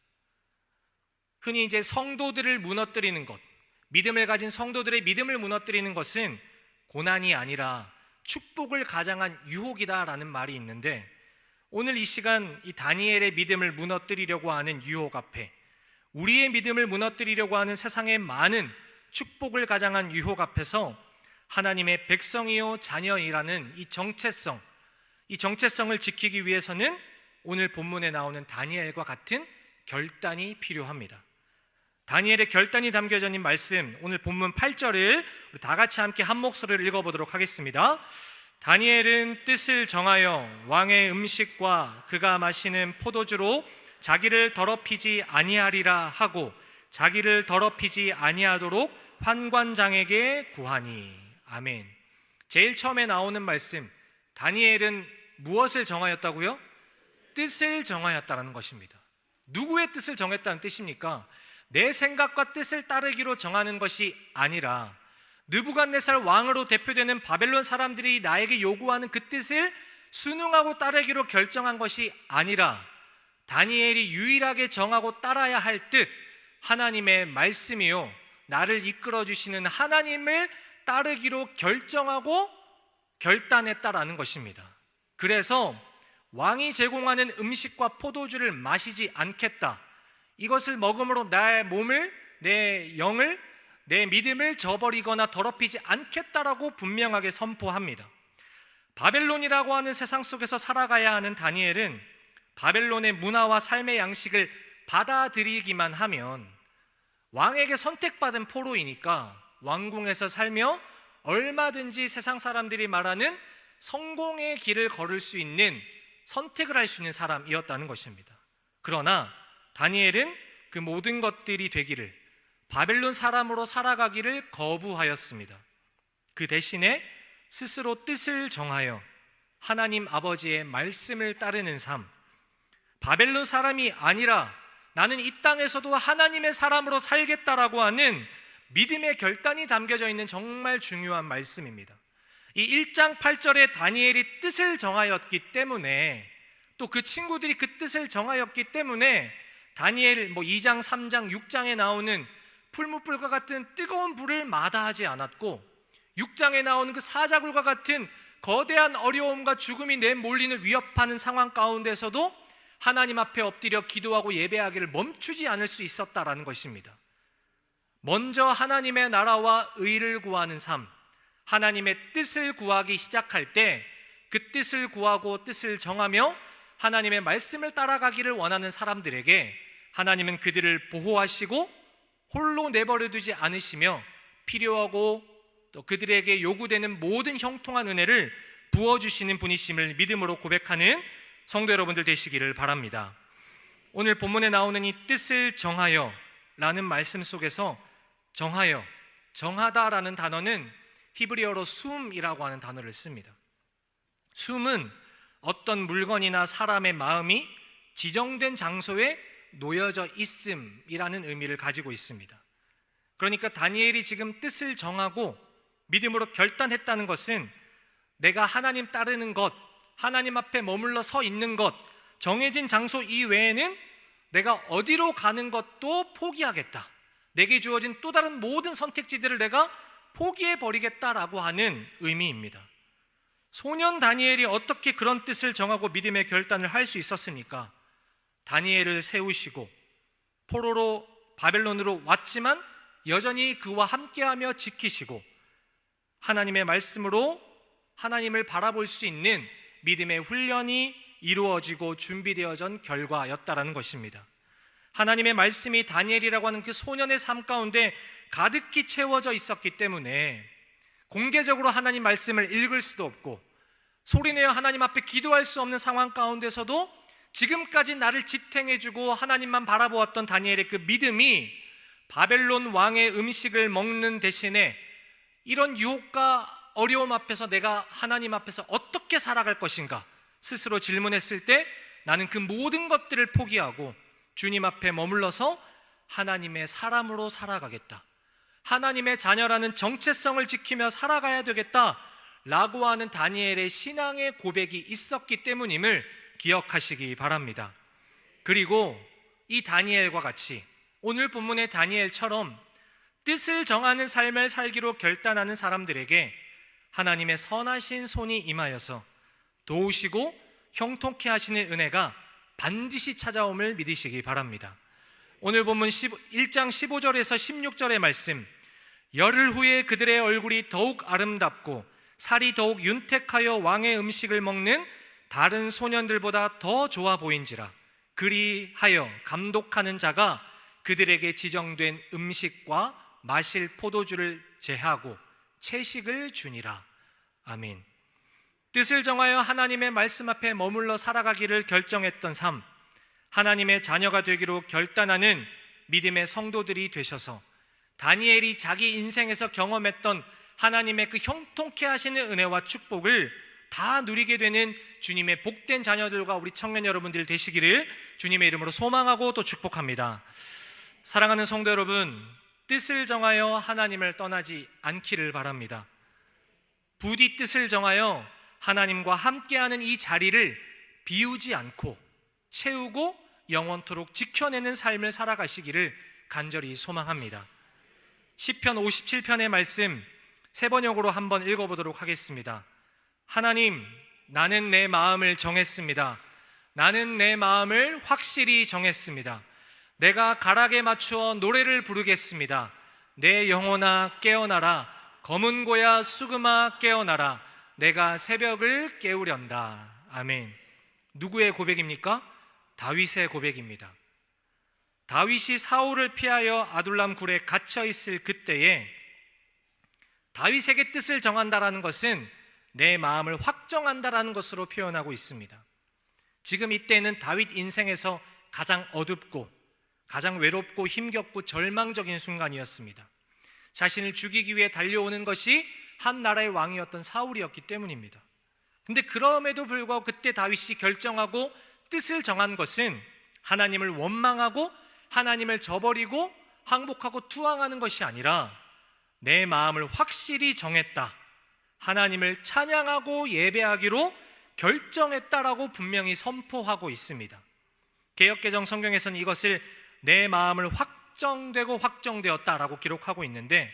Speaker 7: 흔히 이제 성도들을 무너뜨리는 것, 믿음을 가진 성도들의 믿음을 무너뜨리는 것은 고난이 아니라 축복을 가장한 유혹이다라는 말이 있는데, 오늘 이 시간 이 다니엘의 믿음을 무너뜨리려고 하는 유혹 앞에, 우리의 믿음을 무너뜨리려고 하는 세상의 많은 축복을 가장한 유혹 앞에서 하나님의 백성이요 자녀이라는 이 정체성을 지키기 위해서는 오늘 본문에 나오는 다니엘과 같은 결단이 필요합니다. 다니엘의 결단이 담겨져 있는 말씀, 오늘 본문 8절을 우리 다 같이 함께 한 목소리로 읽어보도록 하겠습니다. 다니엘은 뜻을 정하여 왕의 음식과 그가 마시는 포도주로 자기를 더럽히지 아니하리라 하고 자기를 더럽히지 아니하도록 환관장에게 구하니. 아멘. 제일 처음에 나오는 말씀, 다니엘은 무엇을 정하였다고요? 뜻을 정하였다는 것입니다. 누구의 뜻을 정했다는 뜻입니까? 내 생각과 뜻을 따르기로 정하는 것이 아니라 느부갓네살 왕으로 대표되는 바벨론 사람들이 나에게 요구하는 그 뜻을 순응하고 따르기로 결정한 것이 아니라 다니엘이 유일하게 정하고 따라야 할 뜻, 하나님의 말씀이요 나를 이끌어 주시는 하나님을 따르기로 결정하고 결단했다라는 것입니다. 그래서 왕이 제공하는 음식과 포도주를 마시지 않겠다, 이것을 먹음으로 나의 몸을, 내 영을, 내 믿음을 저버리거나 더럽히지 않겠다라고 분명하게 선포합니다. 바벨론이라고 하는 세상 속에서 살아가야 하는 다니엘은 바벨론의 문화와 삶의 양식을 받아들이기만 하면 왕에게 선택받은 포로이니까 왕궁에서 살며 얼마든지 세상 사람들이 말하는 성공의 길을 걸을 수 있는, 선택을 할 수 있는 사람이었다는 것입니다. 그러나 다니엘은 그 모든 것들이 되기를, 바벨론 사람으로 살아가기를 거부하였습니다. 그 대신에 스스로 뜻을 정하여 하나님 아버지의 말씀을 따르는 삶, 바벨론 사람이 아니라 나는 이 땅에서도 하나님의 사람으로 살겠다라고 하는 믿음의 결단이 담겨져 있는 정말 중요한 말씀입니다. 이 1장 8절에 다니엘이 뜻을 정하였기 때문에, 또 그 친구들이 그 뜻을 정하였기 때문에 다니엘 2장, 3장, 6장에 나오는 풀무불과 같은 뜨거운 불을 마다하지 않았고, 6장에 나오는 그 사자굴과 같은 거대한 어려움과 죽음이 내몰리는 위협하는 상황 가운데서도 하나님 앞에 엎드려 기도하고 예배하기를 멈추지 않을 수 있었다라는 것입니다. 먼저 하나님의 나라와 의를 구하는 삶, 하나님의 뜻을 구하기 시작할 때 그 뜻을 구하고 뜻을 정하며 하나님의 말씀을 따라가기를 원하는 사람들에게 하나님은 그들을 보호하시고 홀로 내버려 두지 않으시며 필요하고 또 그들에게 요구되는 모든 형통한 은혜를 부어주시는 분이심을 믿음으로 고백하는 성도 여러분들 되시기를 바랍니다. 오늘 본문에 나오는 이 뜻을 정하여 라는 말씀 속에서 정하여, 정하다라는 단어는 히브리어로 숨이라고 하는 단어를 씁니다. 숨은 어떤 물건이나 사람의 마음이 지정된 장소에 놓여져 있음이라는 의미를 가지고 있습니다. 그러니까 다니엘이 지금 뜻을 정하고 믿음으로 결단했다는 것은 내가 하나님 따르는 것, 하나님 앞에 머물러 서 있는 것, 정해진 장소 이외에는 내가 어디로 가는 것도 포기하겠다. 내게 주어진 또 다른 모든 선택지들을 내가 포기해 버리겠다라고 하는 의미입니다. 소년 다니엘이 어떻게 그런 뜻을 정하고 믿음의 결단을 할 수 있었습니까? 다니엘을 세우시고 포로로 바벨론으로 왔지만 여전히 그와 함께하며 지키시고 하나님의 말씀으로 하나님을 바라볼 수 있는 믿음의 훈련이 이루어지고 준비되어진 결과였다라는 것입니다. 하나님의 말씀이 다니엘이라고 하는 그 소년의 삶 가운데 가득히 채워져 있었기 때문에 공개적으로 하나님 말씀을 읽을 수도 없고 소리내어 하나님 앞에 기도할 수 없는 상황 가운데서도 지금까지 나를 지탱해주고 하나님만 바라보았던 다니엘의 그 믿음이 바벨론 왕의 음식을 먹는 대신에 이런 유혹과 어려움 앞에서 내가 하나님 앞에서 어떻게 살아갈 것인가 스스로 질문했을 때 나는 그 모든 것들을 포기하고 주님 앞에 머물러서 하나님의 사람으로 살아가겠다, 하나님의 자녀라는 정체성을 지키며 살아가야 되겠다 라고 하는 다니엘의 신앙의 고백이 있었기 때문임을 기억하시기 바랍니다. 그리고 이 다니엘과 같이 오늘 본문의 다니엘처럼 뜻을 정하는 삶을 살기로 결단하는 사람들에게 하나님의 선하신 손이 임하여서 도우시고 형통케 하시는 은혜가 반드시 찾아옴을 믿으시기 바랍니다. 오늘 본문 1장 15절에서 16절의 말씀, 열흘 후에 그들의 얼굴이 더욱 아름답고 살이 더욱 윤택하여 왕의 음식을 먹는 다른 소년들보다 더 좋아 보인지라. 그리하여 감독하는 자가 그들에게 지정된 음식과 마실 포도주를 제하고 채식을 주니라. 아멘. 뜻을 정하여 하나님의 말씀 앞에 머물러 살아가기를 결정했던 삶, 하나님의 자녀가 되기로 결단하는 믿음의 성도들이 되셔서 다니엘이 자기 인생에서 경험했던 하나님의 그 형통케 하시는 은혜와 축복을 다 누리게 되는 주님의 복된 자녀들과 우리 청년 여러분들 되시기를 주님의 이름으로 소망하고 또 축복합니다. 사랑하는 성도 여러분, 뜻을 정하여 하나님을 떠나지 않기를 바랍니다. 부디 뜻을 정하여 하나님과 함께하는 이 자리를 비우지 않고 채우고 영원토록 지켜내는 삶을 살아가시기를 간절히 소망합니다. 시편 57편의 말씀 세 번역으로 한번 읽어보도록 하겠습니다. 하나님, 나는 내 마음을 정했습니다. 나는 내 마음을 확실히 정했습니다. 내가 가락에 맞추어 노래를 부르겠습니다. 내 영혼아 깨어나라. 검은 고야 수금아 깨어나라. 내가 새벽을 깨우련다. 아멘. 누구의 고백입니까? 다윗의 고백입니다. 다윗이 사울을 피하여 아둘람 굴에 갇혀 있을 그때에 다윗에게 뜻을 정한다라는 것은 내 마음을 확정한다라는 것으로 표현하고 있습니다. 지금 이때는 다윗 인생에서 가장 어둡고 가장 외롭고 힘겹고 절망적인 순간이었습니다. 자신을 죽이기 위해 달려오는 것이 한 나라의 왕이었던 사울이었기 때문입니다. 근데 그럼에도 불구하고 그때 다윗이 결정하고 뜻을 정한 것은 하나님을 원망하고 하나님을 저버리고 항복하고 투항하는 것이 아니라 내 마음을 확실히 정했다, 하나님을 찬양하고 예배하기로 결정했다라고 분명히 선포하고 있습니다. 개역개정 성경에서는 이것을 내 마음을 확정되고 확정되었다라고 기록하고 있는데,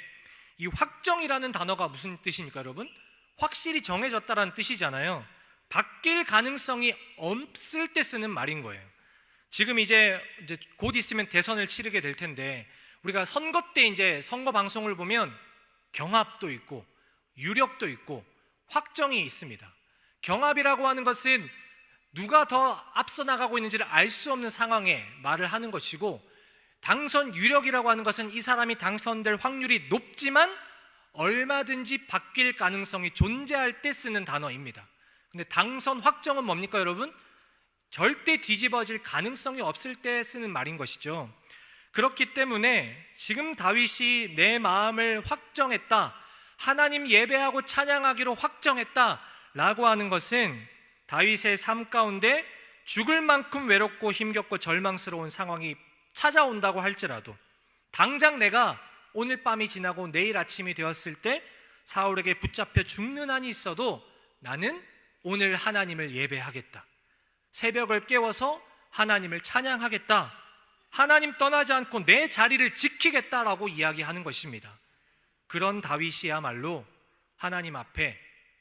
Speaker 7: 이 확정이라는 단어가 무슨 뜻입니까, 여러분? 확실히 정해졌다라는 뜻이잖아요. 바뀔 가능성이 없을 때 쓰는 말인 거예요. 지금 이제 곧 있으면 대선을 치르게 될 텐데, 우리가 선거 때 이제 선거 방송을 보면 경합도 있고 유력도 있고 확정이 있습니다. 경합이라고 하는 것은 누가 더 앞서 나가고 있는지를 알 수 없는 상황에 말을 하는 것이고, 당선 유력이라고 하는 것은 이 사람이 당선될 확률이 높지만 얼마든지 바뀔 가능성이 존재할 때 쓰는 단어입니다. 근데 당선 확정은 뭡니까, 여러분? 절대 뒤집어질 가능성이 없을 때 쓰는 말인 것이죠. 그렇기 때문에 지금 다윗이 내 마음을 확정했다, 하나님 예배하고 찬양하기로 확정했다라고 하는 것은 다윗의 삶 가운데 죽을 만큼 외롭고 힘겹고 절망스러운 상황이 찾아온다고 할지라도, 당장 내가 오늘 밤이 지나고 내일 아침이 되었을 때 사울에게 붙잡혀 죽는 한이 있어도 나는 오늘 하나님을 예배하겠다, 새벽을 깨워서 하나님을 찬양하겠다, 하나님 떠나지 않고 내 자리를 지키겠다라고 이야기하는 것입니다. 그런 다윗이야말로 하나님 앞에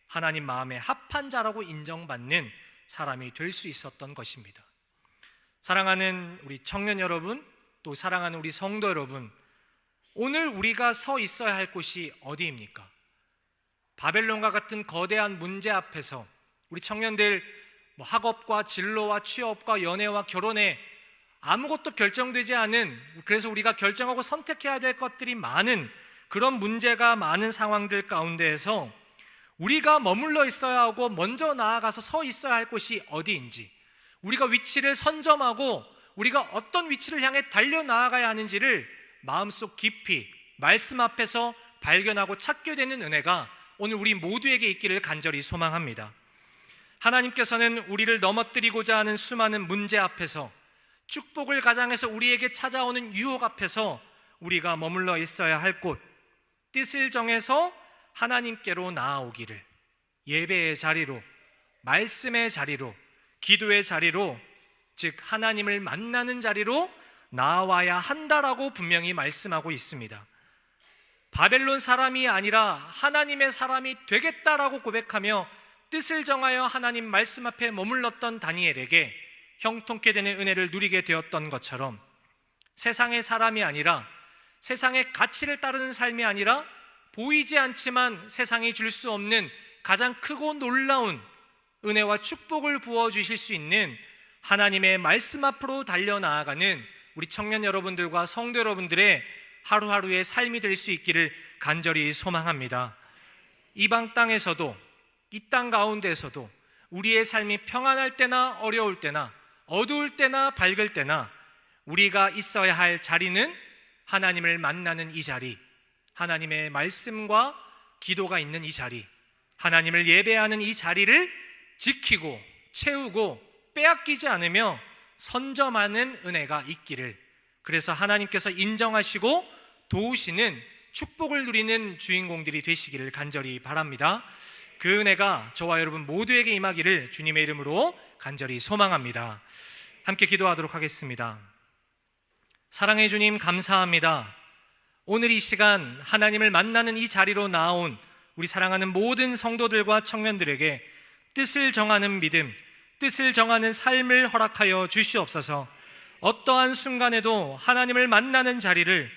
Speaker 7: 하나님 마음에 합한 자라고 인정받는 사람이 될 수 있었던 것입니다. 사랑하는 우리 청년 여러분, 또 사랑하는 우리 성도 여러분, 오늘 우리가 서 있어야 할 곳이 어디입니까? 바벨론과 같은 거대한 문제 앞에서 우리 청년들 학업과 진로와 취업과 연애와 결혼에 아무것도 결정되지 않은, 그래서 우리가 결정하고 선택해야 될 것들이 많은 그런 문제가 많은 상황들 가운데에서 우리가 머물러 있어야 하고 먼저 나아가서 서 있어야 할 곳이 어디인지, 우리가 위치를 선점하고 우리가 어떤 위치를 향해 달려나아가야 하는지를 마음속 깊이 말씀 앞에서 발견하고 찾게 되는 은혜가 오늘 우리 모두에게 있기를 간절히 소망합니다. 하나님께서는 우리를 넘어뜨리고자 하는 수많은 문제 앞에서, 축복을 가장해서 우리에게 찾아오는 유혹 앞에서 우리가 머물러 있어야 할 곳, 뜻을 정해서 하나님께로 나아오기를, 예배의 자리로, 말씀의 자리로, 기도의 자리로, 즉 하나님을 만나는 자리로 나와야 한다라고 분명히 말씀하고 있습니다. 바벨론 사람이 아니라 하나님의 사람이 되겠다라고 고백하며 뜻을 정하여 하나님 말씀 앞에 머물렀던 다니엘에게 형통케 되는 은혜를 누리게 되었던 것처럼, 세상의 사람이 아니라, 세상의 가치를 따르는 삶이 아니라, 보이지 않지만 세상이 줄 수 없는 가장 크고 놀라운 은혜와 축복을 부어주실 수 있는 하나님의 말씀 앞으로 달려나아가는 우리 청년 여러분들과 성도 여러분들의 하루하루의 삶이 될 수 있기를 간절히 소망합니다. 이방 땅에서도, 이 땅 가운데에서도 우리의 삶이 평안할 때나 어려울 때나 어두울 때나 밝을 때나 우리가 있어야 할 자리는 하나님을 만나는 이 자리, 하나님의 말씀과 기도가 있는 이 자리, 하나님을 예배하는 이 자리를 지키고 채우고 빼앗기지 않으며 선점하는 은혜가 있기를, 그래서 하나님께서 인정하시고 도우시는 축복을 누리는 주인공들이 되시기를 간절히 바랍니다. 그 은혜가 저와 여러분 모두에게 임하기를 주님의 이름으로 간절히 소망합니다. 함께 기도하도록 하겠습니다. 사랑의 주님, 감사합니다. 오늘 이 시간 하나님을 만나는 이 자리로 나온 우리 사랑하는 모든 성도들과 청년들에게 뜻을 정하는 믿음, 뜻을 정하는 삶을 허락하여 주시옵소서. 어떠한 순간에도 하나님을 만나는 자리를,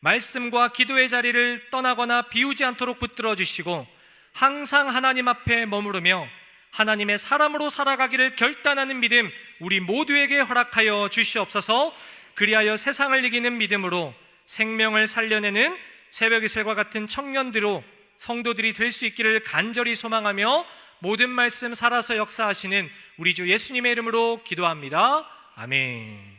Speaker 7: 말씀과 기도의 자리를 떠나거나 비우지 않도록 붙들어 주시고 항상 하나님 앞에 머무르며 하나님의 사람으로 살아가기를 결단하는 믿음 우리 모두에게 허락하여 주시옵소서. 그리하여 세상을 이기는 믿음으로 생명을 살려내는 새벽 이슬과 같은 청년들로 성도들이 될 수 있기를 간절히 소망하며 모든 말씀 살아서 역사하시는 우리 주 예수님의 이름으로 기도합니다. 아멘.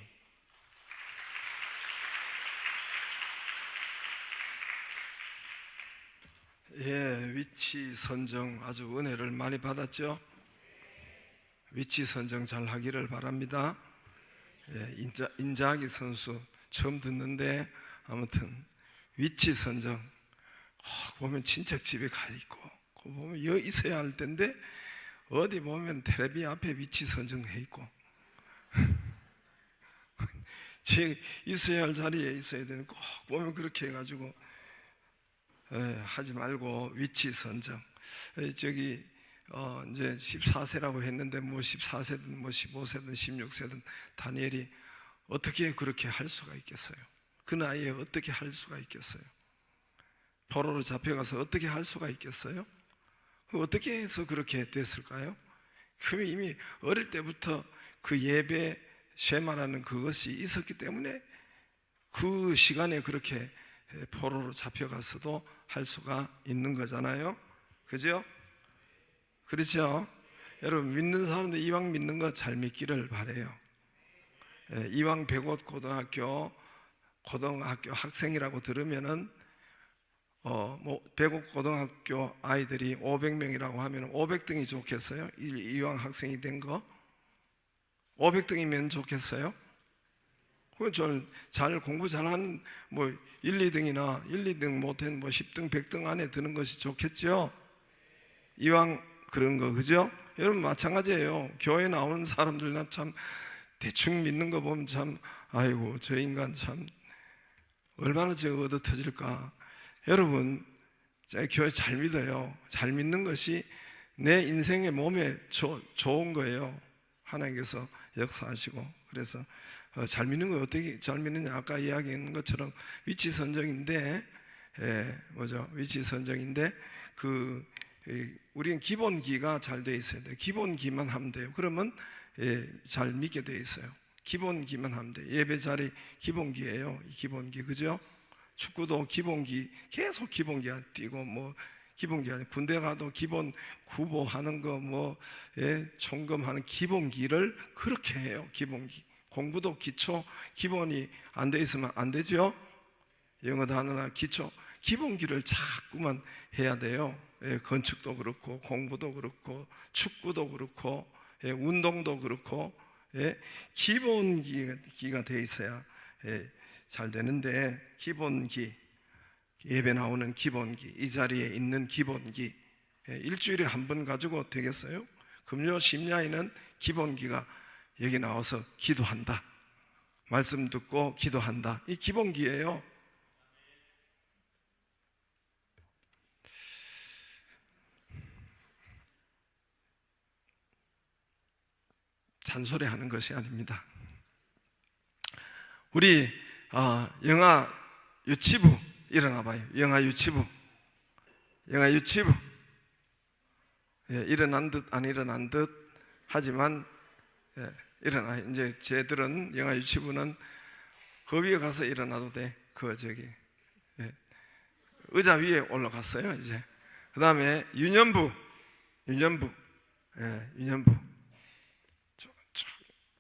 Speaker 1: 예, 위치 선정 아주 은혜를 많이 받았죠. 위치 선정 잘 하기를 바랍니다. 예, 인자하기 선수 처음 듣는데 아무튼 위치 선정 보면 친척 집에 가 있고 보면 여기 있어야 할 텐데 어디 보면 텔레비 앞에 위치 선정해 있고 있어야 할 자리에 있어야 되는 꼭 보면 그렇게 해가지고 하지 말고 위치 선정. 저기 이제 14세라고 했는데 뭐 14세든 뭐 15세든 16세든 다니엘이 어떻게 그렇게 할 수가 있겠어요? 그 나이에 어떻게 할 수가 있겠어요? 포로로 잡혀가서 어떻게 할 수가 있겠어요? 어떻게 해서 그렇게 됐을까요? 그럼 이미 어릴 때부터 그 예배 쉐마라는 그것이 있었기 때문에 그 시간에 그렇게 포로로 잡혀가서도 할 수가 있는 거잖아요. 그죠? 그렇죠? 여러분 믿는 사람들 이왕 믿는 거 잘 믿기를 바라요. 이왕 백옷 고등학교 고등학교 학생이라고 들으면은 뭐 배곡 고등학교 아이들이 500명이라고 하면 500등이 좋겠어요? 이왕 학생이 된 거 500등이면 좋겠어요? 그건 저는 잘 공부 잘하는 뭐 1, 2등이나 1, 2등 못한 뭐 10등, 100등 안에 드는 것이 좋겠죠? 이왕 그런 거, 그죠? 여러분 마찬가지예요. 교회 나오는 사람들나 참 대충 믿는 거 보면 참 아이고 저 인간 참 얼마나 저 얻어 터질까. 여러분 교회 잘 믿어요. 잘 믿는 것이 내 인생의 몸에 좋은 거예요. 하나님께서 역사하시고. 그래서 잘 믿는 거 어떻게 잘 믿느냐, 아까 이야기한 것처럼 위치 선정인데 위치 선정인데 우리는 기본기가 잘 돼 있어야 돼요. 기본기만 하면 돼요. 그러면 잘 믿게 돼 있어요. 기본기만 하면 돼요. 예배 자리 기본기예요. 기본기, 그죠? 축구도 기본기, 계속 기본기가 뛰고 뭐 기본기 아니 군대 가도 기본 구보하는 거 뭐 총검하는 기본기를 그렇게 해요. 기본기. 공부도 기초 기본이 안 돼 있으면 안 되죠. 영어도 하느라 기초 기본기를 자꾸만 해야 돼요. 건축도 그렇고 공부도 그렇고 축구도 그렇고 운동도 그렇고 기본기가 돼 있어야 잘 되는데, 기본기, 예배 나오는 기본기, 이 자리에 있는 기본기 일주일에 한 번 가지고 되겠어요? 금요 심야에는 기본기가 여기 나와서 기도한다, 말씀 듣고 기도한다, 이 기본기예요. 잔소리하는 것이 아닙니다. 우리 영아 유치부 일어나 봐요. 영아 유치부 일어난 듯 안 일어난 듯 하지만 일어나. 이제 쟤들은 영아 유치부는 그 위에 가서 일어나도 돼. 의자 위에 올라갔어요. 이제 그 다음에 유년부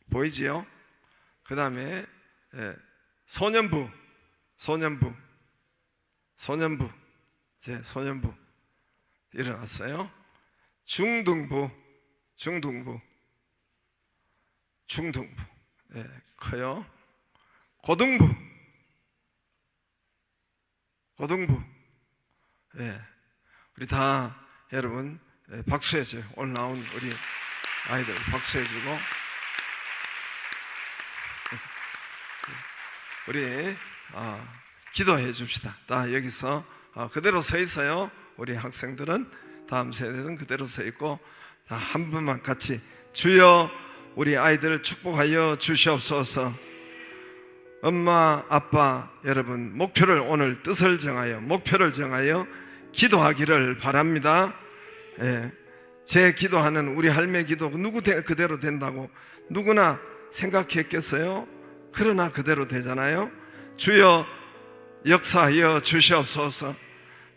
Speaker 1: 보이지요? 그 다음에 소년부 일어났어요. 중등부 커요. 고등부 우리 다 여러분 박수해줘요. 오늘 나온 우리 아이들 박수해주고, 우리 기도해 줍시다. 다 여기서 그대로 서 있어요. 우리 학생들은, 다음 세대는 그대로 서 있고, 다 한 번만 같이 주여 우리 아이들을 축복하여 주시옵소서. 엄마 아빠 여러분, 오늘 뜻을 정하여 목표를 정하여 기도하기를 바랍니다. 제 기도하는 우리 할매 기도 누구 그대로 된다고 누구나 생각했겠어요? 그러나 그대로 되잖아요. 주여 역사하여 주시옵소서.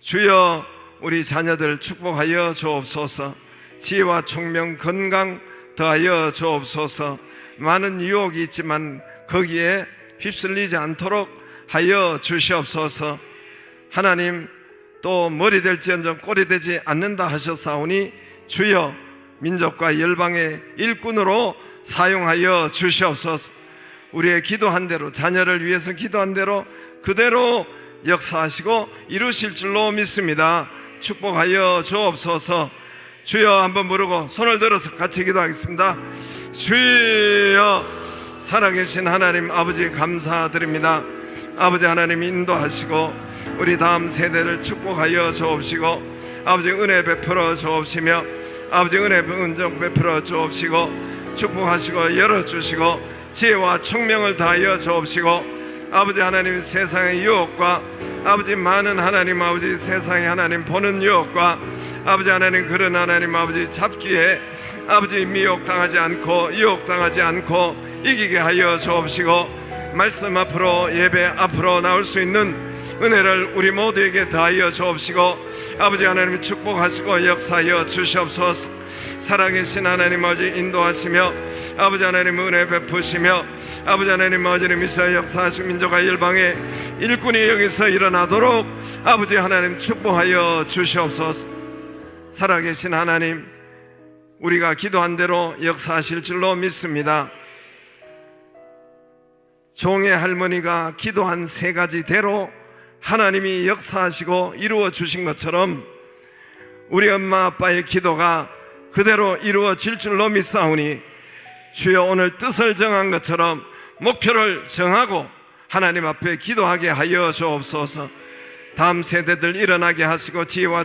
Speaker 1: 주여 우리 자녀들 축복하여 주옵소서. 지혜와 총명 건강 더하여 주옵소서. 많은 유혹이 있지만 거기에 휩쓸리지 않도록 하여 주시옵소서. 하나님, 또 머리 될지언정 꼬리 되지 않는다 하셨사오니 주여 민족과 열방의 일꾼으로 사용하여 주시옵소서. 우리의 기도한 대로, 자녀를 위해서 기도한 대로 그대로 역사하시고 이루실 줄로 믿습니다. 축복하여 주옵소서. 주여 한번 부르고 손을 들어서 같이 기도하겠습니다. 주여, 살아계신 하나님 아버지 감사드립니다. 아버지 하나님 인도하시고 우리 다음 세대를 축복하여 주옵시고, 아버지 은혜 베풀어 주옵시며, 아버지 은혜 은정 베풀어 주옵시고, 축복하시고 열어주시고 지혜와 총명을 다하여 주옵시고, 아버지 하나님 세상의 유혹과 아버지 많은 하나님 아버지 세상의 하나님 보는 유혹과 아버지 하나님 그런 하나님 아버지 잡기에 아버지 미혹당하지 않고 유혹당하지 않고 이기게 하여 주옵시고, 말씀 앞으로 예배 앞으로 나올 수 있는 은혜를 우리 모두에게 다하여 주옵시고, 아버지 하나님 축복하시고 역사하여 주시옵소서. 살아계신 하나님 아버지 인도하시며 아버지 하나님 은혜 베푸시며 아버지 하나님 아버지 이스라엘 역사하신 민족과 열방의 일꾼이 여기서 일어나도록 아버지 하나님 축복하여 주시옵소서. 살아계신 하나님, 우리가 기도한 대로 역사하실 줄로 믿습니다. 종의 할머니가 기도한 3가지 대로 하나님이 역사하시고 이루어 주신 것처럼 우리 엄마 아빠의 기도가 그대로 이루어질 줄로 믿사오니 주여 오늘 뜻을 정한 것처럼 목표를 정하고 하나님 앞에 기도하게 하여 주옵소서. 다음 세대들 일어나게 하시고 지혜와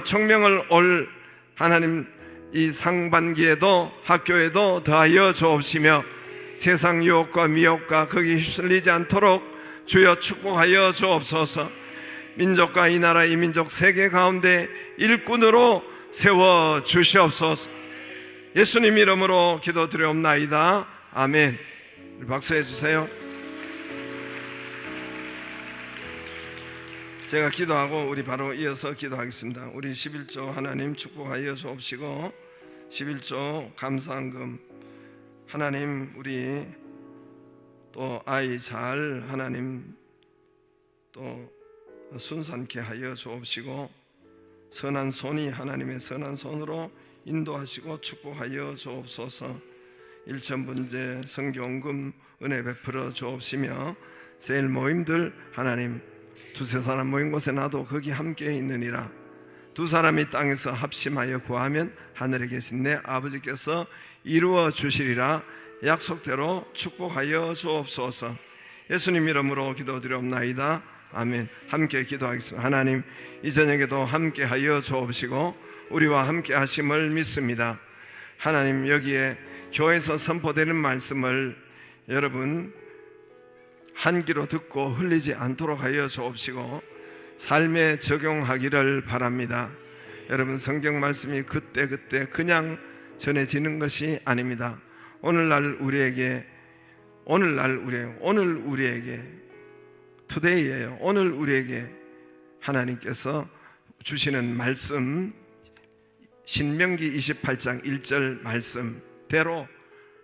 Speaker 1: 총명을 올 하나님 이 상반기에도 학교에도 더하여 주옵시며 세상 유혹과 미혹과 거기 휩쓸리지 않도록 주여 축복하여 주옵소서. 민족과 이 나라 이 민족 세계 가운데 일꾼으로 세워 주시옵소서. 예수님 이름으로 기도드리옵나이다. 아멘. 박수해 주세요. 제가 기도하고 우리 바로 이어서 기도하겠습니다. 우리 11조 하나님 축복하여 주옵시고 11조 감사한금 하나님 우리 또 아이 잘 하나님 또 순산케 하여 주옵시고 선한 손이 하나님의 선한 손으로 인도하시고 축복하여 주옵소서. 일천분제 성교원금 은혜 베풀어 주옵시며 세일 모임들 하나님 두세 사람 모인 곳에 나도 거기 함께 있느니라. 두 사람이 땅에서 합심하여 구하면 하늘에 계신 내 아버지께서 이루어 주시리라. 약속대로 축복하여 주옵소서. 예수님 이름으로 기도드리옵나이다. 아멘. 함께 기도하겠습니다. 하나님 이 저녁에도 함께 하여 주옵시고 우리와 함께 하심을 믿습니다. 하나님 여기에 교회에서 선포되는 말씀을 여러분 한 귀로 듣고 흘리지 않도록 하여 주옵시고 삶에 적용하기를 바랍니다. 여러분 성경 말씀이 그때그때 그냥 전해지는 것이 아닙니다. 오늘날 우리에게 투데이예요. 오늘 우리에게 하나님께서 주시는 말씀 신명기 28장 1절 말씀대로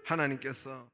Speaker 1: 하나님께서